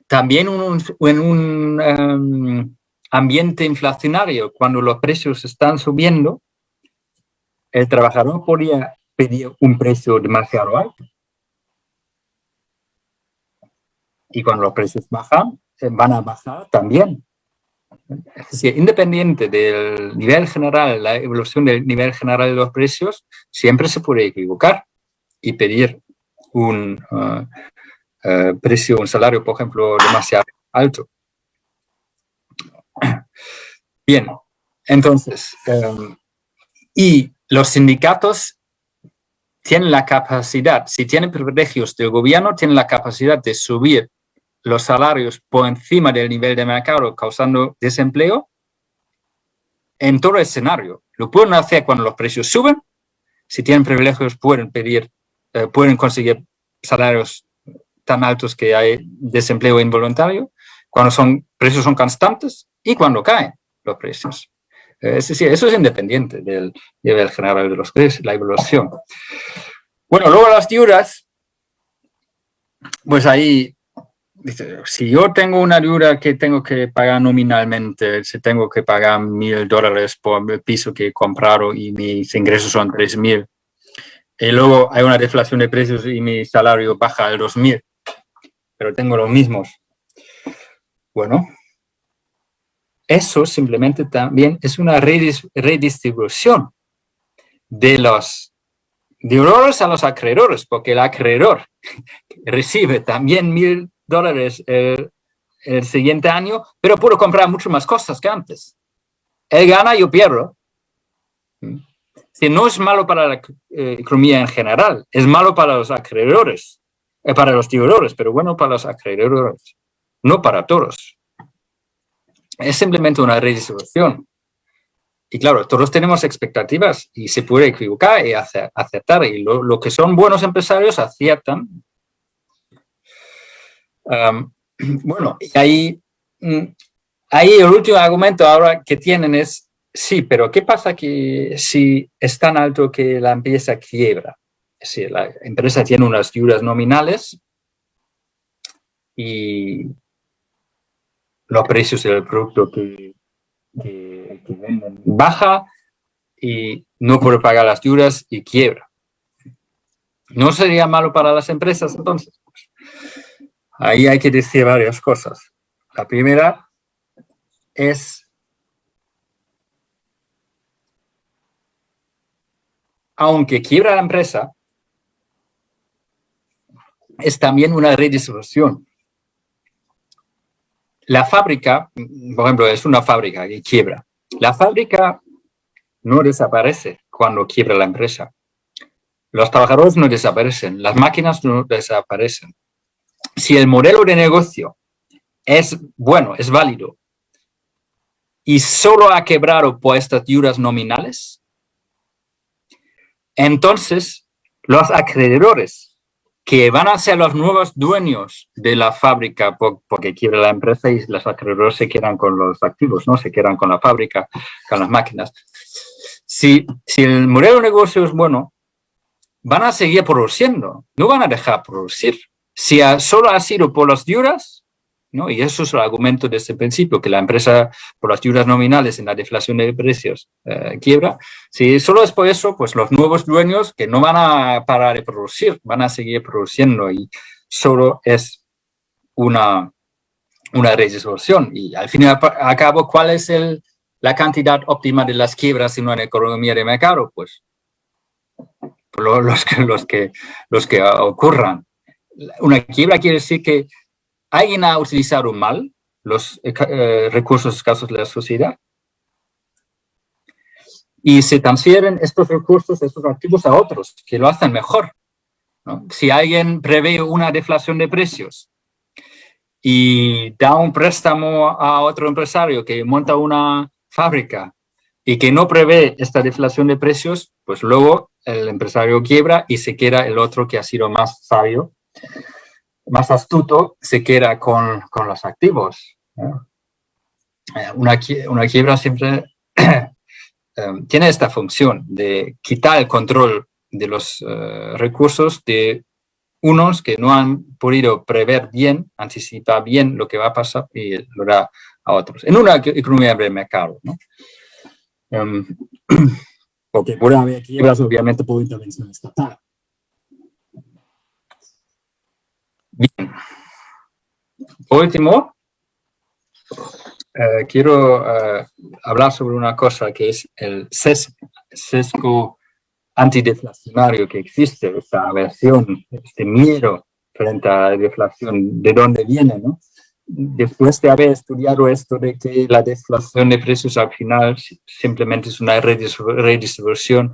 también en un ambiente inflacionario, cuando los precios están subiendo, el trabajador podría pedir un precio demasiado alto. Y cuando los precios bajan, van a bajar también. Es decir, independiente del nivel general, la evolución del nivel general de los precios, siempre se puede equivocar y pedir un precio, un salario, por ejemplo, demasiado alto. Bien, entonces, y los sindicatos tienen la capacidad, si tienen privilegios del gobierno, tienen la capacidad de subir los salarios por encima del nivel de mercado, causando desempleo en todo el escenario. Lo pueden hacer cuando los precios suben. Si tienen privilegios, pueden conseguir salarios tan altos que hay desempleo involuntario, cuando precios son constantes y cuando caen los precios. Es decir, eso es independiente del nivel general de los precios, la evolución. Bueno, luego las deudas, pues ahí, si yo tengo una deuda que tengo que pagar nominalmente, si tengo que pagar $1,000 por el piso que he comprado y mis ingresos son 3,000, y luego hay una deflación de precios y mi salario baja al 2,000, pero tengo los mismos. Bueno, eso simplemente también es una redistribución de los deudores a los acreedores, porque el acreedor recibe también $1,000 el siguiente año, pero puedo comprar mucho más cosas que antes. Él gana, yo pierdo. Si no es malo para la economía en general, es malo para los acreedores, para los deudores, pero bueno para los acreedores, no para todos. Es simplemente una redistribución. Y claro, todos tenemos expectativas y se puede equivocar y aceptar. Y lo que son buenos empresarios aciertan. Bueno, y ahí el último argumento ahora que tienen es, sí, pero ¿qué pasa si es tan alto que la empresa quiebra? Es decir, la empresa tiene unas deudas nominales y los precios del producto que venden baja y no puede pagar las deudas y quiebra. ¿No sería malo para las empresas entonces? Ahí hay que decir varias cosas. La primera es, aunque quiebra la empresa, es también una redistribución. La fábrica, por ejemplo, es una fábrica que quiebra. La fábrica no desaparece cuando quiebra la empresa. Los trabajadores no desaparecen, las máquinas no desaparecen. Si el modelo de negocio es bueno, es válido, y solo ha quebrado por estas deudas nominales, entonces los acreedores que van a ser los nuevos dueños de la fábrica porque quiebra la empresa y los acreedores se quedan con los activos, ¿no? Se quedan con la fábrica, con las máquinas. Si el modelo de negocio es bueno, van a seguir produciendo, no van a dejar producir. Si solo ha sido por las deudas, ¿no? Y eso es el argumento de este principio, que la empresa, por las deudas nominales en la deflación de precios, quiebra. Si solo es por eso, pues los nuevos dueños que no van a parar de producir, van a seguir produciendo y solo es una redistribución. Y al fin y al cabo, ¿cuál es la cantidad óptima de las quiebras en una economía de mercado? Pues los que ocurran. Una quiebra quiere decir que alguien ha utilizado mal los recursos escasos de la sociedad y se transfieren estos recursos, estos activos a otros que lo hacen mejor, ¿no? Si alguien prevé una deflación de precios y da un préstamo a otro empresario que monta una fábrica y que no prevé esta deflación de precios, pues luego el empresario quiebra y se queda el otro que ha sido más sabio, más astuto, se queda con los activos. Una quiebra siempre tiene esta función de quitar el control de los recursos de unos que no han podido prever bien, anticipar bien lo que va a pasar y lo da a otros. En una economía de mercado, ¿no? Porque puede haber quiebras, obviamente, por intervención estatal. Bien. Por último, quiero hablar sobre una cosa que es el sesgo antideflacionario que existe, esta aversión, este miedo frente a la deflación, ¿de dónde viene, no? Después de haber estudiado esto de que la deflación de precios al final simplemente es una redistribución,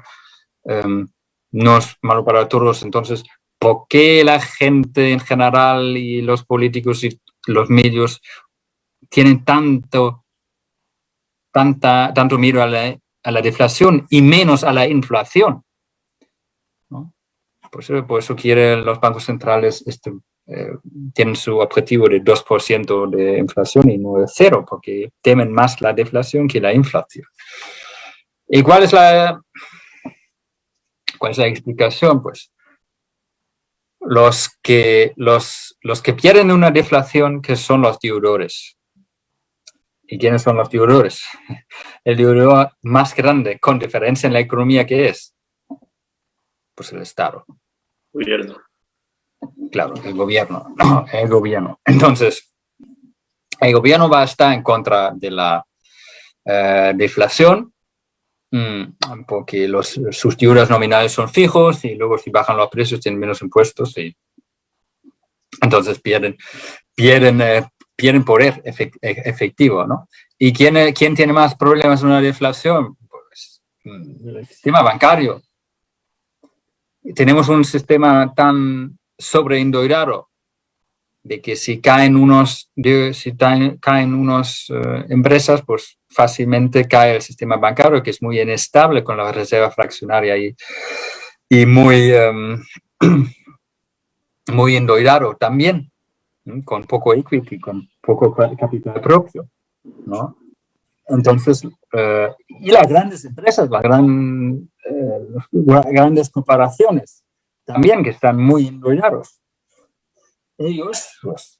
no es malo para todos, entonces, ¿por qué la gente en general y los políticos y los medios tienen tanto miedo a la deflación y menos a la inflación? ¿No? Por eso quieren los bancos centrales, tienen su objetivo de 2% de inflación y no de 0%, porque temen más la deflación que la inflación. ¿Y cuál es la explicación? Pues los que pierden una deflación, que son los deudores. ¿Y quiénes son los deudores? El deudor más grande, con diferencia en la economía, ¿qué es? Pues el Estado. Gobierno. Claro, el gobierno. El gobierno. Entonces, el gobierno va a estar en contra de la deflación, porque sus deudas nominales son fijos y luego si bajan los precios tienen menos impuestos y entonces pierden poder efectivo, ¿no? ¿Y quién tiene más problemas en una deflación? Pues el sistema bancario. Tenemos un sistema tan sobreendeudado de que si caen unas empresas, pues fácilmente cae el sistema bancario, que es muy inestable con la reserva fraccionaria y muy endeudado también, con poco equity, con poco capital propio, ¿no? Entonces, y las grandes empresas, las grandes corporaciones también, que están muy endeudados. Ellos, pues,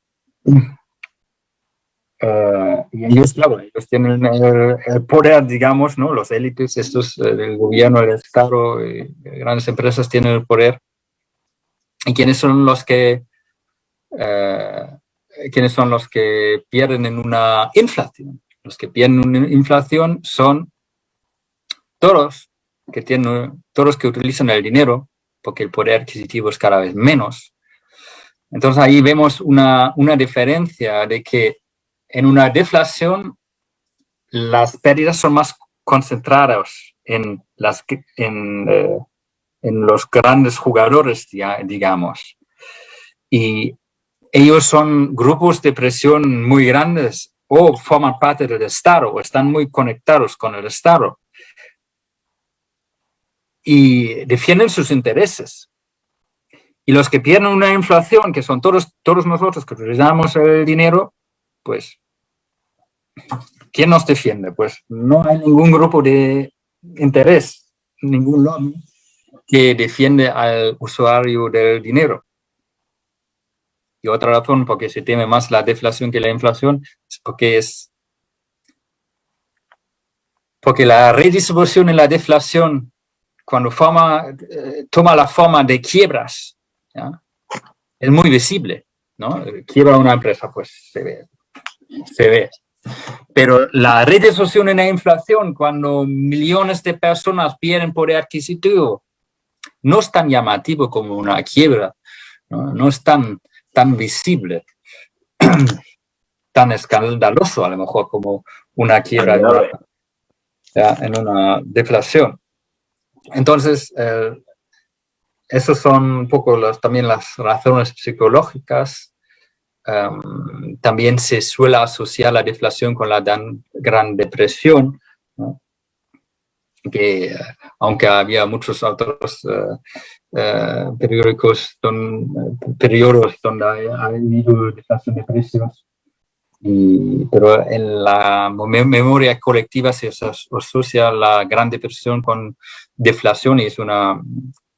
Y ellos, claro, ellos tienen el poder, digamos, ¿no? Los élites, estos del gobierno, el Estado, grandes empresas tienen el poder. ¿Y quiénes son los que pierden en una inflación? Los que pierden en una inflación son todos que utilizan el dinero, porque el poder adquisitivo es cada vez menos. Entonces ahí vemos una diferencia de que en una deflación las pérdidas son más concentradas en los grandes jugadores, digamos. Y ellos son grupos de presión muy grandes o forman parte del Estado o están muy conectados con el Estado y defienden sus intereses. Y los que pierden una inflación, que son todos nosotros que utilizamos el dinero, pues, ¿quién nos defiende? Pues no hay ningún grupo de interés, ningún lobby que defiende al usuario del dinero. Y otra razón por qué se teme más la deflación que la inflación es porque la redistribución en la deflación, cuando toma la forma de quiebras, ¿ya? Es muy visible, ¿no? Quiebra una empresa, pues se ve. Pero la redistribución en la inflación, cuando millones de personas pierden poder adquisitivo, no es tan llamativo como una quiebra, no es tan visible, tan escandaloso a lo mejor como una quiebra en una deflación. Entonces, esas son un poco también las razones psicológicas. También se suele asociar la deflación con la Gran Depresión, ¿no? Que aunque había muchos otros periodos donde ha habido deflación de precios, pero en la memoria colectiva se asocia la Gran Depresión con deflación y es una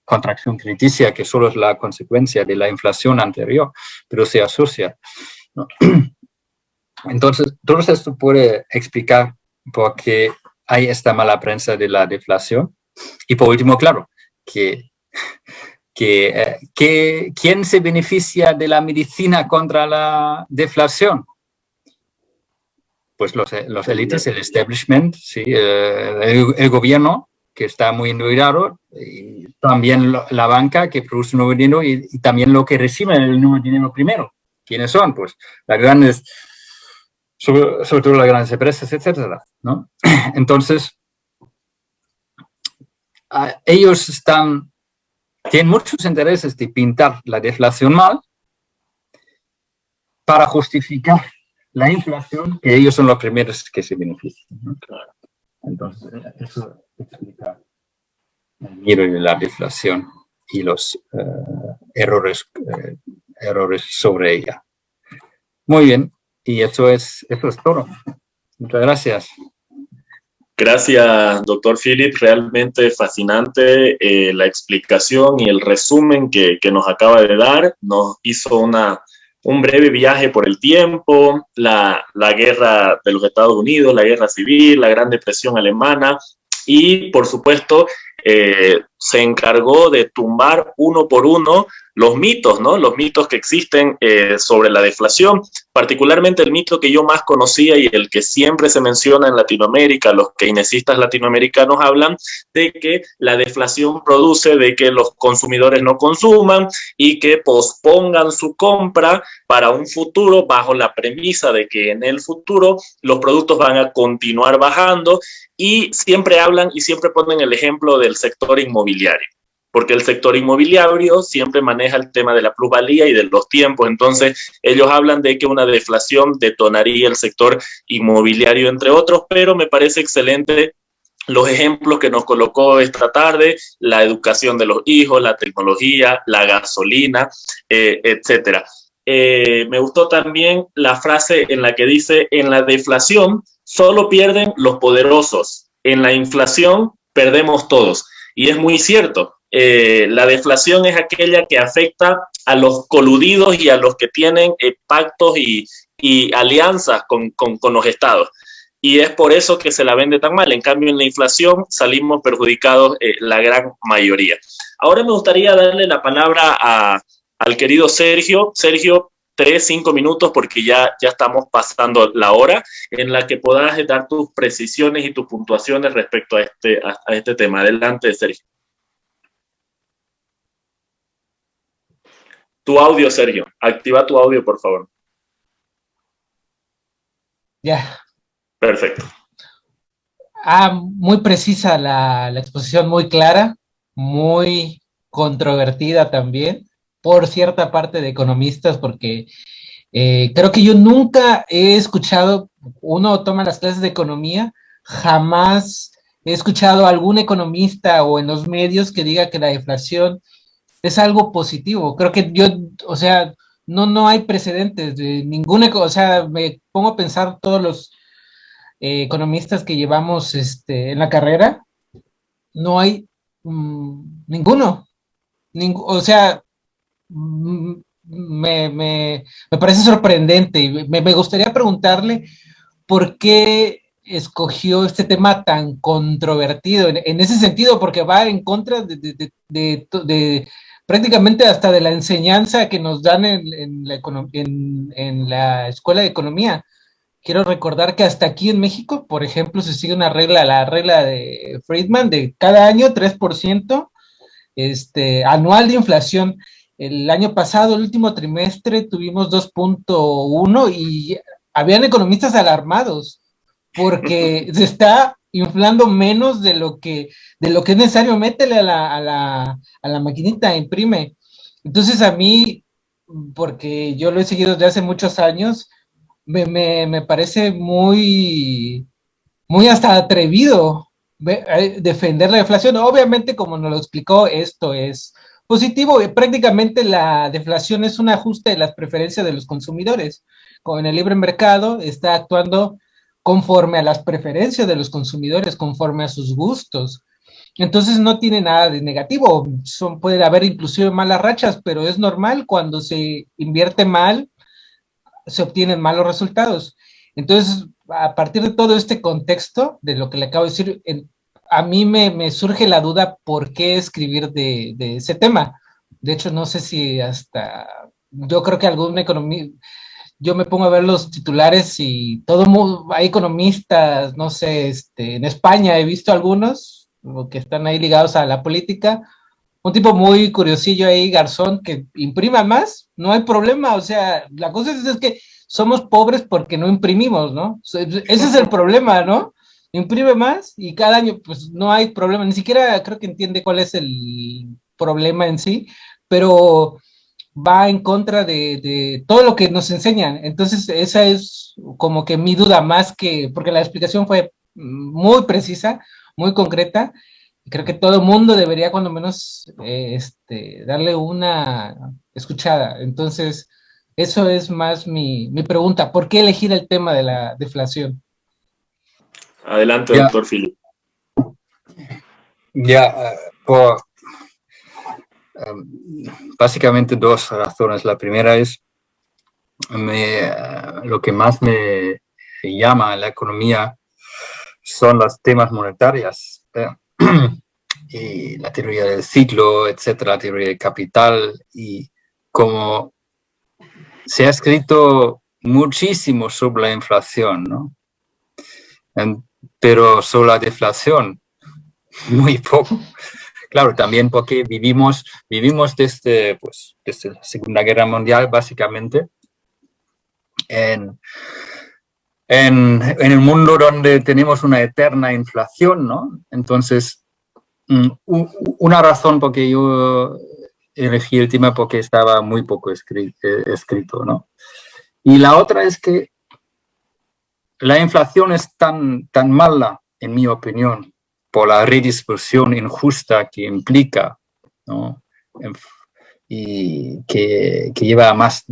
contracción crediticia que solo es la consecuencia de la inflación anterior, pero se asocia, ¿no? Entonces, todo esto puede explicar por qué hay esta mala prensa de la deflación. Y por último, claro, ¿quién se beneficia de la medicina contra la deflación? Pues los élites, el establishment, ¿sí? El gobierno, que está muy endeudado, y también la banca, que produce nuevo dinero, y también lo que recibe el nuevo dinero primero. ¿Quiénes son? Pues las grandes, sobre todo las grandes empresas, etcétera, ¿no? Entonces, ellos tienen muchos intereses de pintar la deflación mal para justificar la inflación, que ellos son los primeros que se benefician, ¿no? Entonces, eso explica el miedo de la deflación y los errores sobre ella. Muy bien, y eso es todo. Muchas gracias. Gracias, doctor Philip. Realmente fascinante la explicación y el resumen que nos acaba de dar. Nos hizo un breve viaje por el tiempo, la guerra de los Estados Unidos, la guerra civil, la Gran Depresión alemana y, por supuesto, se encargó de tumbar uno por uno los mitos, ¿no? Los mitos que existen sobre la deflación, particularmente el mito que yo más conocía y el que siempre se menciona en Latinoamérica. Los keynesistas latinoamericanos hablan de que la deflación produce de que los consumidores no consuman y que pospongan su compra para un futuro bajo la premisa de que en el futuro los productos van a continuar bajando, y siempre hablan y siempre ponen el ejemplo del sector inmobiliario, porque el sector inmobiliario siempre maneja el tema de la plusvalía y de los tiempos. Entonces ellos hablan de que una deflación detonaría el sector inmobiliario, entre otros, pero me parece excelente los ejemplos que nos colocó esta tarde: la educación de los hijos, la tecnología, la gasolina, etcétera. Me gustó también la frase en la que dice: en la deflación solo pierden los poderosos, en la inflación perdemos todos. Y es muy cierto. La deflación es aquella que afecta a los coludidos y a los que tienen pactos y alianzas con los estados. Y es por eso que se la vende tan mal. En cambio, en la inflación salimos perjudicados la gran mayoría. Ahora me gustaría darle la palabra al querido Sergio. Sergio, 5 minutos, porque ya estamos pasando la hora, en la que puedas dar tus precisiones y tus puntuaciones respecto a este tema. Adelante, Sergio. Tu audio, Sergio. Activa tu audio, por favor. Ya. Perfecto. Muy precisa la exposición, muy clara, muy controvertida también por cierta parte de economistas, porque creo que yo nunca he escuchado, uno toma las clases de economía, jamás he escuchado a algún economista o en los medios que diga que la deflación es algo positivo. Creo que o sea, no hay precedentes de ninguna, o sea, me pongo a pensar todos los economistas que llevamos en la carrera, no hay ninguno. O sea, me parece sorprendente y me gustaría preguntarle por qué escogió este tema tan controvertido en ese sentido, porque va en contra de prácticamente hasta de la enseñanza que nos dan en la escuela de economía. Quiero recordar que hasta aquí en México, por ejemplo, se sigue la regla de Friedman de cada año 3% anual de inflación. El año pasado, el último trimestre, tuvimos 2.1 y habían economistas alarmados porque se está inflando menos de lo que es necesario. Métele a la maquinita, imprime. Entonces a mí, porque yo lo he seguido desde hace muchos años, me parece muy hasta atrevido defender la deflación. Obviamente, como nos lo explicó, esto es positivo. Prácticamente la deflación es un ajuste de las preferencias de los consumidores. Como en el libre mercado está actuando conforme a las preferencias de los consumidores, conforme a sus gustos. Entonces no tiene nada de negativo. Puede haber inclusive malas rachas, pero es normal cuando se invierte mal, se obtienen malos resultados. Entonces, a partir de todo este contexto, de lo que le acabo de decir, a mí me surge la duda por qué escribir de ese tema. De hecho, no sé si yo creo que algún economista, yo me pongo a ver los titulares y hay economistas, no sé, en España he visto algunos que están ahí ligados a la política, un tipo muy curiosillo ahí, Garzón, que imprima más, no hay problema. O sea, la cosa es que somos pobres porque no imprimimos, ¿no? Ese es el problema, ¿no? Imprime más y cada año, pues no hay problema, ni siquiera creo que entiende cuál es el problema en sí, pero va en contra de todo lo que nos enseñan. Entonces, esa es como que mi duda, más que, porque la explicación fue muy precisa, muy concreta. Creo que todo el mundo debería cuando menos darle una escuchada. Entonces, eso es más mi pregunta. ¿Por qué elegir el tema de la deflación? Adelante, doctor Philip. Básicamente dos razones. La primera es lo que más me llama en la economía son los temas monetarios. Y la teoría del ciclo, etcétera, la teoría del capital, y como se ha escrito muchísimo sobre la inflación, ¿no? Pero sobre la deflación, muy poco. Claro, también porque vivimos desde la Segunda Guerra Mundial, básicamente, en el mundo donde tenemos una eterna inflación, ¿no? Entonces, una razón por que yo elegí el tema porque estaba muy poco escrito, ¿no? Y la otra es que la inflación es tan mala, en mi opinión, por la redistribución injusta que implica, ¿no? Y que lleva a más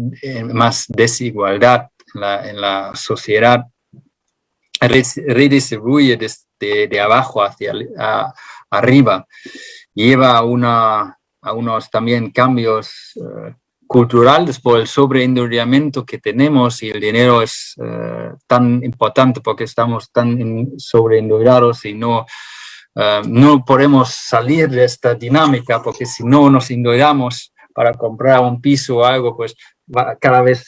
desigualdad en la sociedad, redistribuye de abajo hacia arriba. lleva a unos también cambios culturales por el sobreendeudamiento que tenemos, y el dinero es tan importante porque estamos tan sobreendeudados y no podemos salir de esta dinámica, porque si no nos endeudamos para comprar un piso o algo, pues cada vez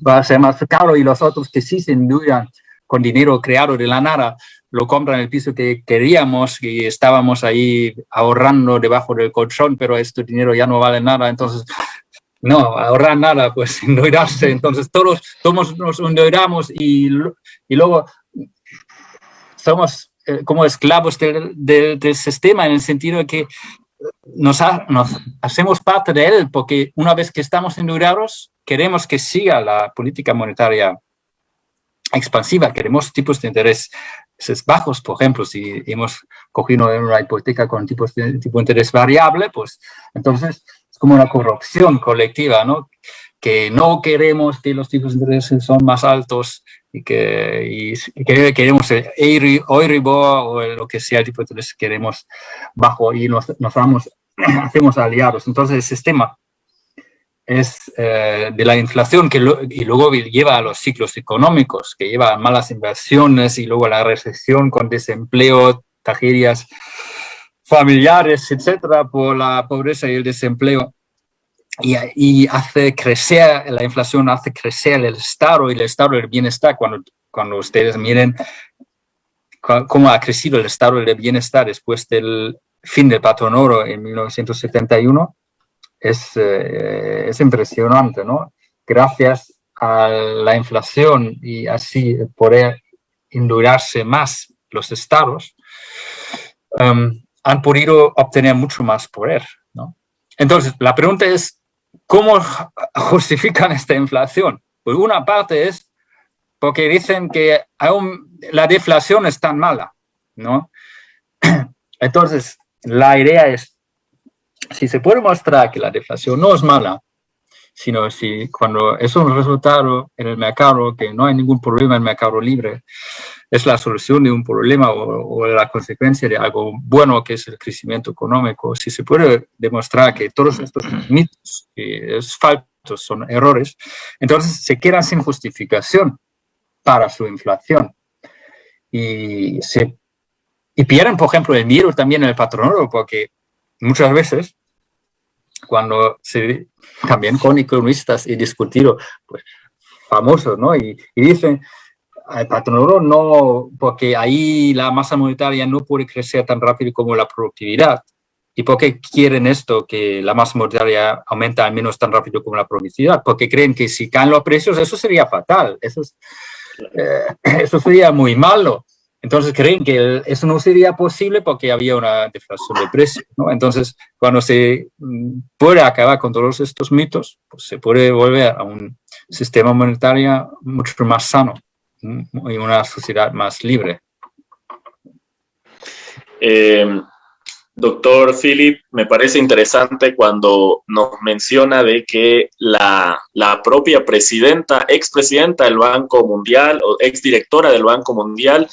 va a ser más caro, y los otros que sí se endeudan con dinero creado de la nada lo compran el piso que queríamos y estábamos ahí ahorrando debajo del colchón, pero este dinero ya no vale nada, entonces no, ahorrar nada, pues endeudarse. Entonces todos nos endeudamos y luego somos como esclavos del sistema, en el sentido de que nos hacemos parte de él, porque una vez que estamos endeudados queremos que siga la política monetaria expansiva, queremos tipos de interés bajos. Por ejemplo, si hemos cogido una hipoteca con tipo de interés variable, pues entonces es como una corrupción colectiva, ¿no? Que no queremos que los tipos de interés son más altos y que queremos el Euribor o lo que sea el tipo de interés que queremos bajo, y hacemos aliados. Entonces el sistema es de la inflación y luego lleva a los ciclos económicos, que lleva a malas inversiones y luego a la recesión con desempleo, tragedias familiares, etcétera, por la pobreza y el desempleo. Y hace crecer, la inflación hace crecer el estado y el estado del bienestar. Cuando ustedes miren cómo ha crecido el estado del bienestar después del fin del patrón oro en 1971, es impresionante, ¿no? Gracias a la inflación y así poder endeudarse más los estados, han podido obtener mucho más poder, ¿no? Entonces, la pregunta es, ¿cómo justifican esta inflación? Pues una parte es porque dicen que aún la deflación es tan mala, ¿no? Entonces, la idea es, si se puede mostrar que la deflación no es mala, sino si cuando es un resultado en el mercado, que no hay ningún problema en el mercado libre, es la solución de un problema o la consecuencia de algo bueno, que es el crecimiento económico. Si se puede demostrar que todos estos mitos falsos son errores, entonces se quedan sin justificación para su inflación. Y pierden, por ejemplo, el miedo también en el patrón oro, porque muchas veces, cuando también con economistas he discutido, pues, famosos, ¿no? Y dicen, el patrón oro no, porque ahí la masa monetaria no puede crecer tan rápido como la productividad. ¿Y por qué quieren esto, que la masa monetaria aumenta al menos tan rápido como la productividad? Porque creen que si caen los precios, eso sería fatal, eso sería muy malo. Entonces creen que eso no sería posible porque había una deflación de precios, ¿no? Entonces, cuando se puede acabar con todos estos mitos, pues se puede volver a un sistema monetario mucho más sano y una sociedad más libre. Doctor Philip, me parece interesante cuando nos menciona de que la propia expresidenta del Banco Mundial o exdirectora del Banco Mundial,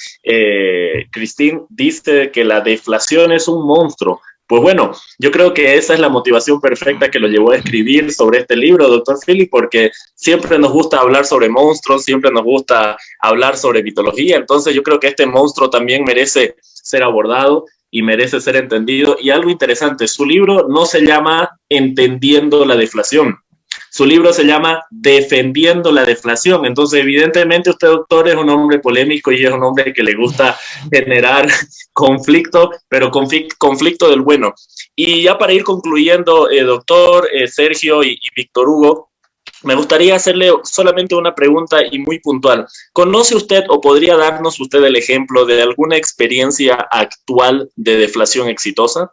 Christine, dice que la deflación es un monstruo. Pues bueno, yo creo que esa es la motivación perfecta que lo llevó a escribir sobre este libro, doctor Philip, porque siempre nos gusta hablar sobre monstruos, siempre nos gusta hablar sobre mitología, entonces yo creo que este monstruo también merece ser abordado y merece ser entendido. Y algo interesante, su libro no se llama Entendiendo la deflación, su libro se llama Defendiendo la deflación. Entonces, evidentemente, usted, doctor, es un hombre polémico y es un hombre que le gusta generar conflicto, pero conflicto del bueno. Y ya para ir concluyendo, doctor Sergio y Víctor Hugo, me gustaría hacerle solamente una pregunta y muy puntual. ¿Conoce usted o podría darnos usted el ejemplo de alguna experiencia actual de deflación exitosa?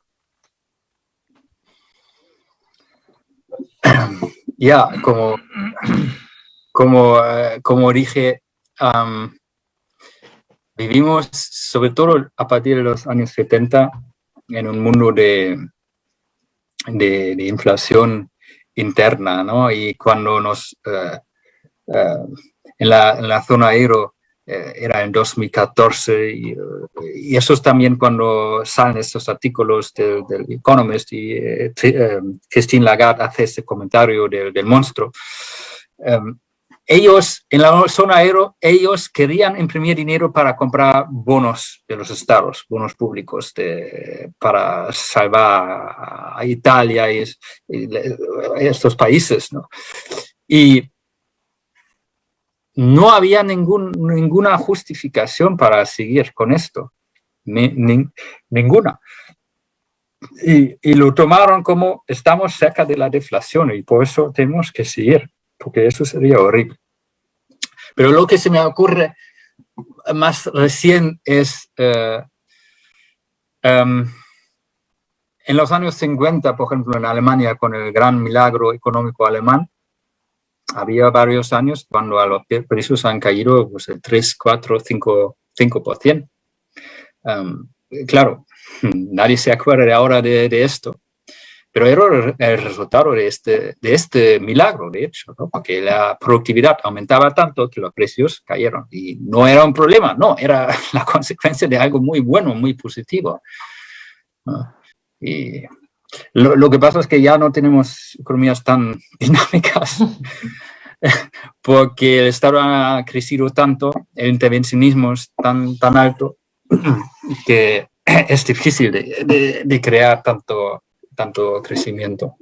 Ya, como dije, vivimos sobre todo a partir de los años 70 en un mundo de inflación interna, ¿no? Y cuando en la zona euro era en 2014, y eso es también cuando salen estos artículos del Economist, y Christine Lagarde hace este comentario del monstruo. Ellos, en la zona euro, ellos querían imprimir dinero para comprar bonos de los estados, bonos públicos para salvar a Italia y estos países, ¿no? Y no había ninguna justificación para seguir con esto, ninguna. Y lo tomaron como estamos cerca de la deflación y por eso tenemos que seguir, porque eso sería horrible. Pero lo que se me ocurre más recién es, en los años 50, por ejemplo, en Alemania, con el gran milagro económico alemán, había varios años cuando a los precios han caído pues, el 3, 4, 5%. Claro, nadie se acuerda ahora de esto, pero era el resultado de este milagro, de hecho, ¿no? Porque la productividad aumentaba tanto que los precios cayeron. Y no era un problema, no, era la consecuencia de algo muy bueno, muy positivo. Y lo que pasa es que ya no tenemos economías tan dinámicas porque el Estado ha crecido tanto, el intervencionismo es tan alto que es difícil de crear tanto crecimiento.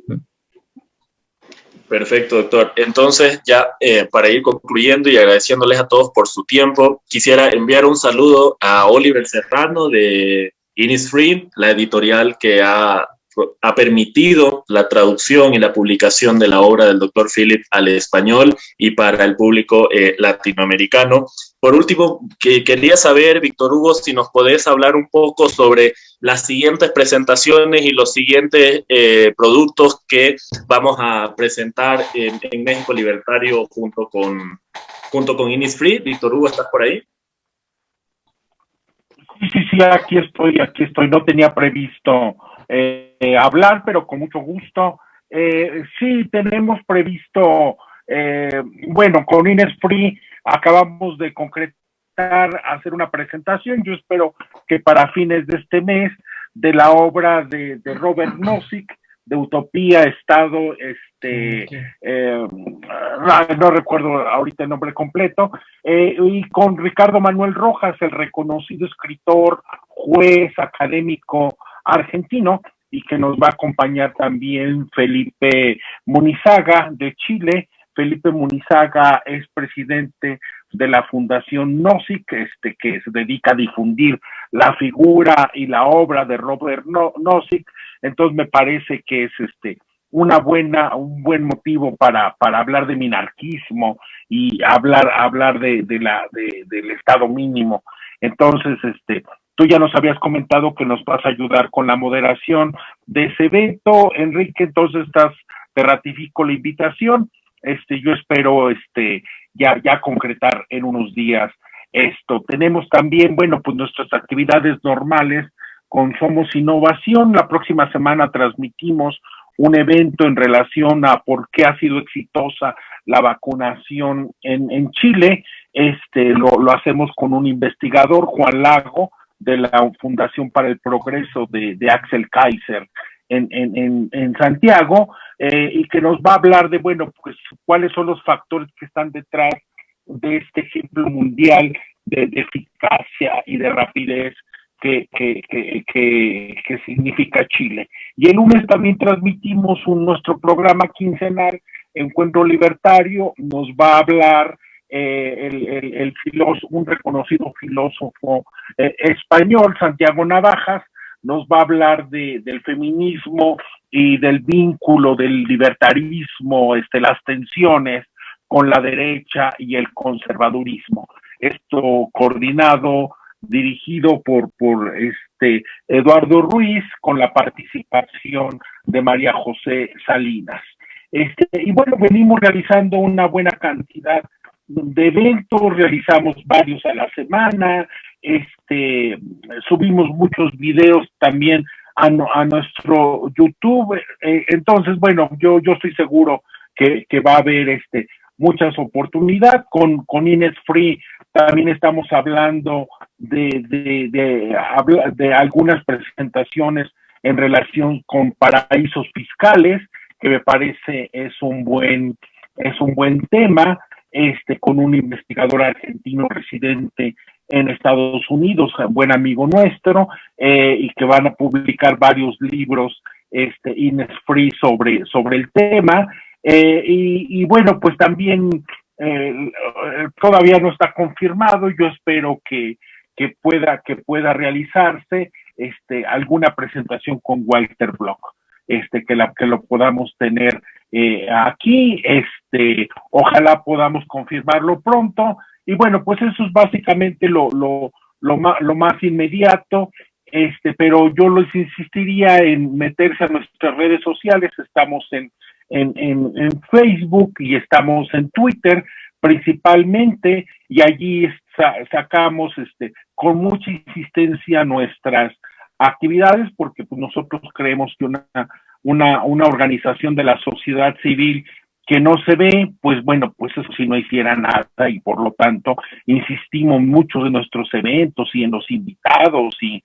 Perfecto, doctor. Entonces, ya para ir concluyendo y agradeciéndoles a todos por su tiempo, quisiera enviar un saludo a Oliver Serrano de Innisfree, la editorial que ha permitido la traducción y la publicación de la obra del doctor Philip al español y para el público latinoamericano. Por último, quería saber, Víctor Hugo, si nos podés hablar un poco sobre las siguientes presentaciones y los siguientes productos que vamos a presentar en México Libertario junto con Innisfree. Víctor Hugo, ¿estás por ahí? Sí, aquí estoy. No tenía previsto hablar, pero con mucho gusto. Sí, tenemos previsto, con Innisfree acabamos de concretar, hacer una presentación. Yo espero que para fines de este mes, de la obra de Robert Nozick, de Utopía, Estado, no recuerdo ahorita el nombre completo, y con Ricardo Manuel Rojas, el reconocido escritor, juez, académico argentino, y que nos va a acompañar también Felipe Munizaga de Chile. Felipe Munizaga es presidente de la Fundación Nozick, que se dedica a difundir la figura y la obra de Robert Nozick. Entonces me parece que es un buen motivo para hablar de minarquismo y hablar del Estado mínimo. Entonces, tú ya nos habías comentado que nos vas a ayudar con la moderación de ese evento, Enrique. Entonces te ratifico la invitación. Yo espero ya concretar en unos días esto. Tenemos también, pues nuestras actividades normales con Somos Innovación. La próxima semana transmitimos un evento en relación a por qué ha sido exitosa la vacunación en Chile. Lo hacemos con un investigador, Juan Lago, de la Fundación para el Progreso de Axel Kaiser en Santiago, y que nos va a hablar de, pues cuáles son los factores que están detrás de este ejemplo mundial de eficacia y de rapidez que significa Chile. Y el lunes también transmitimos nuestro programa quincenal, Encuentro Libertario. Nos va a hablar un reconocido filósofo español, Santiago Navajas. Nos va a hablar del feminismo y del vínculo del libertarismo, las tensiones con la derecha y el conservadurismo. Esto coordinado, dirigido por Eduardo Ruiz, con la participación de María José Salinas. Y venimos realizando una buena cantidad de eventos, realizamos varios a la semana, subimos muchos videos también a nuestro YouTube. Entonces, yo estoy seguro que va a haber muchas oportunidades. Con Innisfree También estamos hablando de algunas presentaciones en relación con paraísos fiscales, que me parece es un buen tema, con un investigador argentino residente en Estados Unidos, buen amigo nuestro, y que van a publicar varios libros Innisfree sobre el tema, y bueno, pues también todavía no está confirmado. Yo espero que pueda realizarse alguna presentación con Walter Block, que lo podamos tener aquí, ojalá podamos confirmarlo pronto. Y bueno, pues eso es básicamente lo más inmediato, pero yo les insistiría en meterse a nuestras redes sociales. Estamos en Facebook y estamos en Twitter principalmente, y allí sacamos con mucha insistencia nuestras actividades, porque pues, nosotros creemos que una organización de la sociedad civil que no se ve, pues bueno, pues eso si no hiciera nada, y por lo tanto insistimos mucho en nuestros eventos y en los invitados, y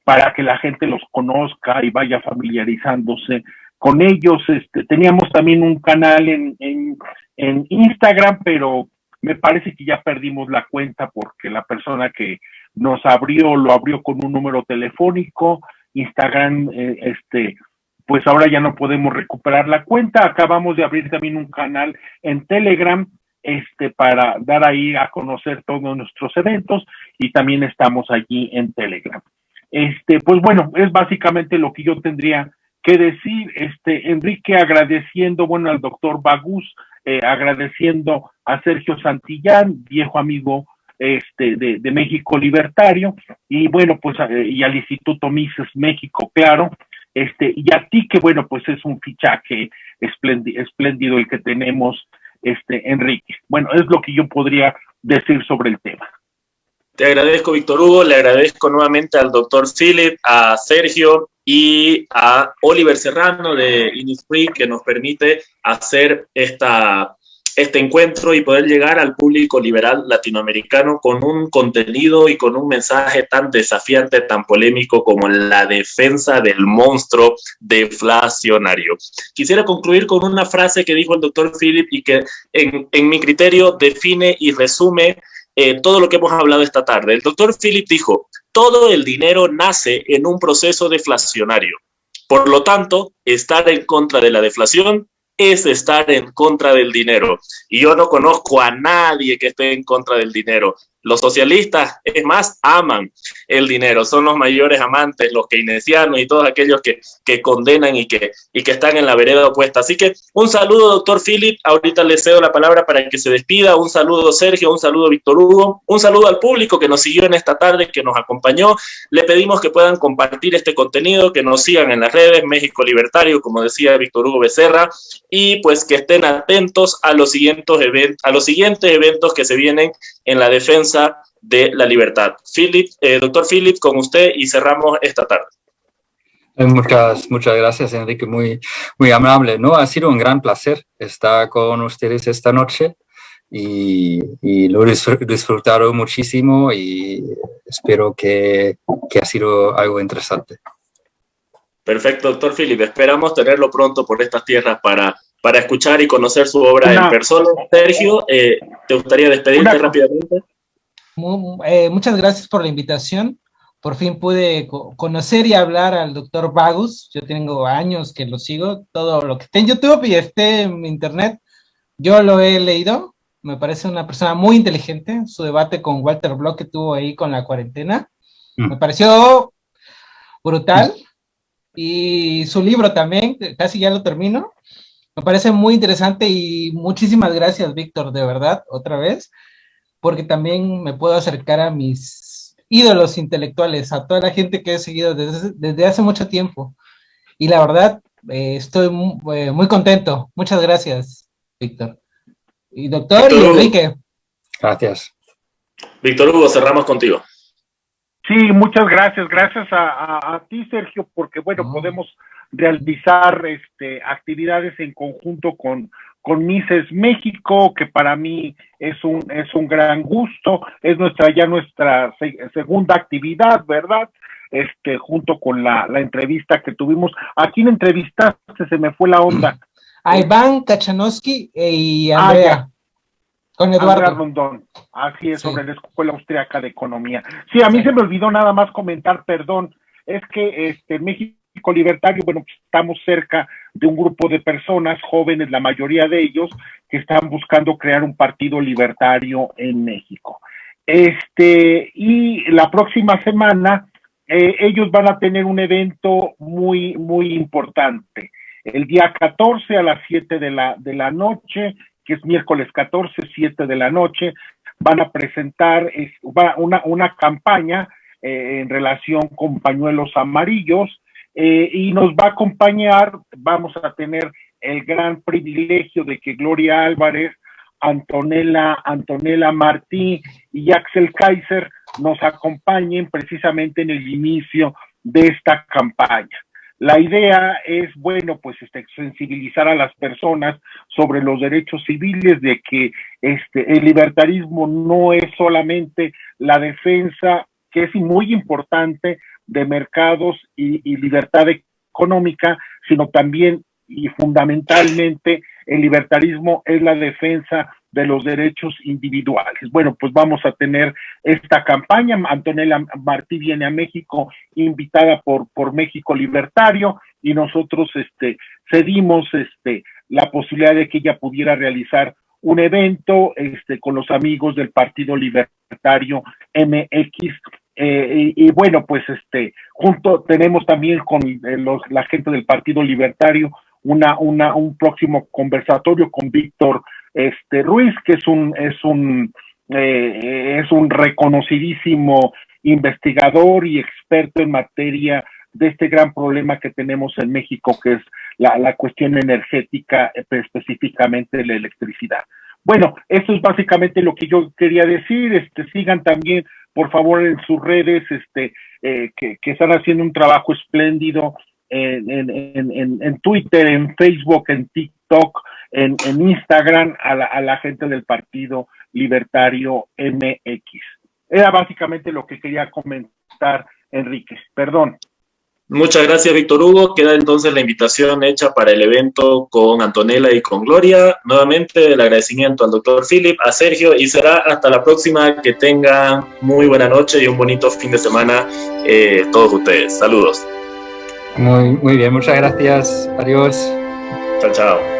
para que la gente los conozca y vaya familiarizándose con ellos. Teníamos también un canal en Instagram, pero me parece que ya perdimos la cuenta porque la persona que nos lo abrió con un número telefónico. Instagram, pues ahora ya no podemos recuperar la cuenta. Acabamos de abrir también un canal en Telegram, para dar ahí a conocer todos nuestros eventos, y también estamos allí en Telegram. Pues bueno, es básicamente lo que yo tendría que decir. Enrique, agradeciendo, bueno, al doctor Bagus, agradeciendo a Sergio Santillán, viejo amigo de México Libertario, y bueno, pues y al Instituto Mises México, claro, y a ti, que bueno, pues es un fichaje espléndido el que tenemos, Enrique. Bueno, es lo que yo podría decir sobre el tema. Te agradezco, Víctor Hugo, le agradezco nuevamente al doctor Philip, a Sergio y a Oliver Serrano de Innisfree, que nos permite hacer este encuentro y poder llegar al público liberal latinoamericano con un contenido y con un mensaje tan desafiante, tan polémico como la defensa del monstruo deflacionario. Quisiera concluir con una frase que dijo el doctor Philip y que en mi criterio define y resume todo lo que hemos hablado esta tarde. El doctor Philip dijo: todo el dinero nace en un proceso deflacionario. Por lo tanto, estar en contra de la deflación es estar en contra del dinero. Y yo no conozco a nadie que esté en contra del dinero. Los socialistas, es más, aman el dinero. Son los mayores amantes, los keynesianos y todos aquellos que condenan y que están en la vereda opuesta. Así que un saludo, doctor Philip. Ahorita le cedo la palabra para que se despida. Un saludo, Sergio. Un saludo, Víctor Hugo. Un saludo al público que nos siguió en esta tarde, que nos acompañó. Le pedimos que puedan compartir este contenido, que nos sigan en las redes, México Libertario, como decía Víctor Hugo Becerra, y pues que estén atentos a los siguientes eventos que se vienen en la defensa de la libertad. Doctor Philip, con usted, y cerramos esta tarde. Muchas gracias, Enrique, muy amable, ¿no? Ha sido un gran placer estar con ustedes esta noche y lo he disfrutado muchísimo, y espero que ha sido algo interesante. Perfecto, doctor Philip. Esperamos tenerlo pronto por estas tierras para escuchar y conocer su obra en persona. Sergio, ¿te gustaría despedirte rápidamente? Muchas gracias por la invitación. Por fin pude conocer y hablar al doctor Bagus. Yo tengo años que lo sigo. Todo lo que esté en YouTube y esté en internet, yo lo he leído. Me parece una persona muy inteligente. Su debate con Walter Block que tuvo ahí con la cuarentena me pareció brutal. Y su libro también, casi ya lo termino. Me parece muy interesante, y muchísimas gracias, Víctor, de verdad, otra vez, porque también me puedo acercar a mis ídolos intelectuales, a toda la gente que he seguido desde hace mucho tiempo. Y la verdad, estoy muy contento. Muchas gracias, Víctor. Y doctor y Enrique. Gracias. Víctor Hugo, cerramos contigo. Sí, muchas gracias. Gracias a ti, Sergio, porque bueno, podemos realizar actividades en conjunto con con Mises México, que para mí es un gran gusto, es nuestra segunda actividad, ¿verdad? Junto con la entrevista que tuvimos. ¿A quién entrevistaste? Se me fue la onda. A Iván Kachanowski y Andrea. Con Eduardo. Andrea Rondón. Así es, sí. Sobre la Escuela Austriaca de Economía. Sí, a mí sí. Se me olvidó nada más comentar, perdón, es que México Libertario, bueno, pues estamos cerca de un grupo de personas, jóvenes, la mayoría de ellos, que están buscando crear un partido libertario en México. Y la próxima semana, ellos van a tener un evento muy, muy importante. El día 14 a las 7 de la noche, que es miércoles 14, 7 de la noche, van a presentar una campaña en relación con pañuelos amarillos, y nos va a acompañar, vamos a tener el gran privilegio de que Gloria Álvarez, Antonella Martí y Axel Kaiser nos acompañen precisamente en el inicio de esta campaña. La idea es, bueno, pues sensibilizar a las personas sobre los derechos civiles, de que el libertarismo no es solamente la defensa, que es muy importante, de mercados y libertad económica, sino también y fundamentalmente el libertarismo es la defensa de los derechos individuales. Bueno, pues vamos a tener esta campaña. Antonella Martí viene a México invitada por México Libertario, y nosotros cedimos la posibilidad de que ella pudiera realizar un evento con los amigos del Partido Libertario MX. Y bueno, pues junto tenemos también con la gente del Partido Libertario un próximo conversatorio con Víctor Ruiz, que es un reconocidísimo investigador y experto en materia de este gran problema que tenemos en México, que es la cuestión energética, específicamente la electricidad. Bueno, esto es básicamente lo que yo quería decir. Sigan también, por favor, en sus redes, que están haciendo un trabajo espléndido en Twitter, en Facebook, en TikTok, en Instagram, a la gente del Partido Libertario MX. Era básicamente lo que quería comentar, Enrique. Perdón. Muchas gracias, Víctor Hugo. Queda entonces la invitación hecha para el evento con Antonella y con Gloria. Nuevamente el agradecimiento al doctor Philip, a Sergio, y será hasta la próxima. Que tengan muy buena noche y un bonito fin de semana todos ustedes. Saludos. Muy bien, muchas gracias. Adiós. Chao, chao.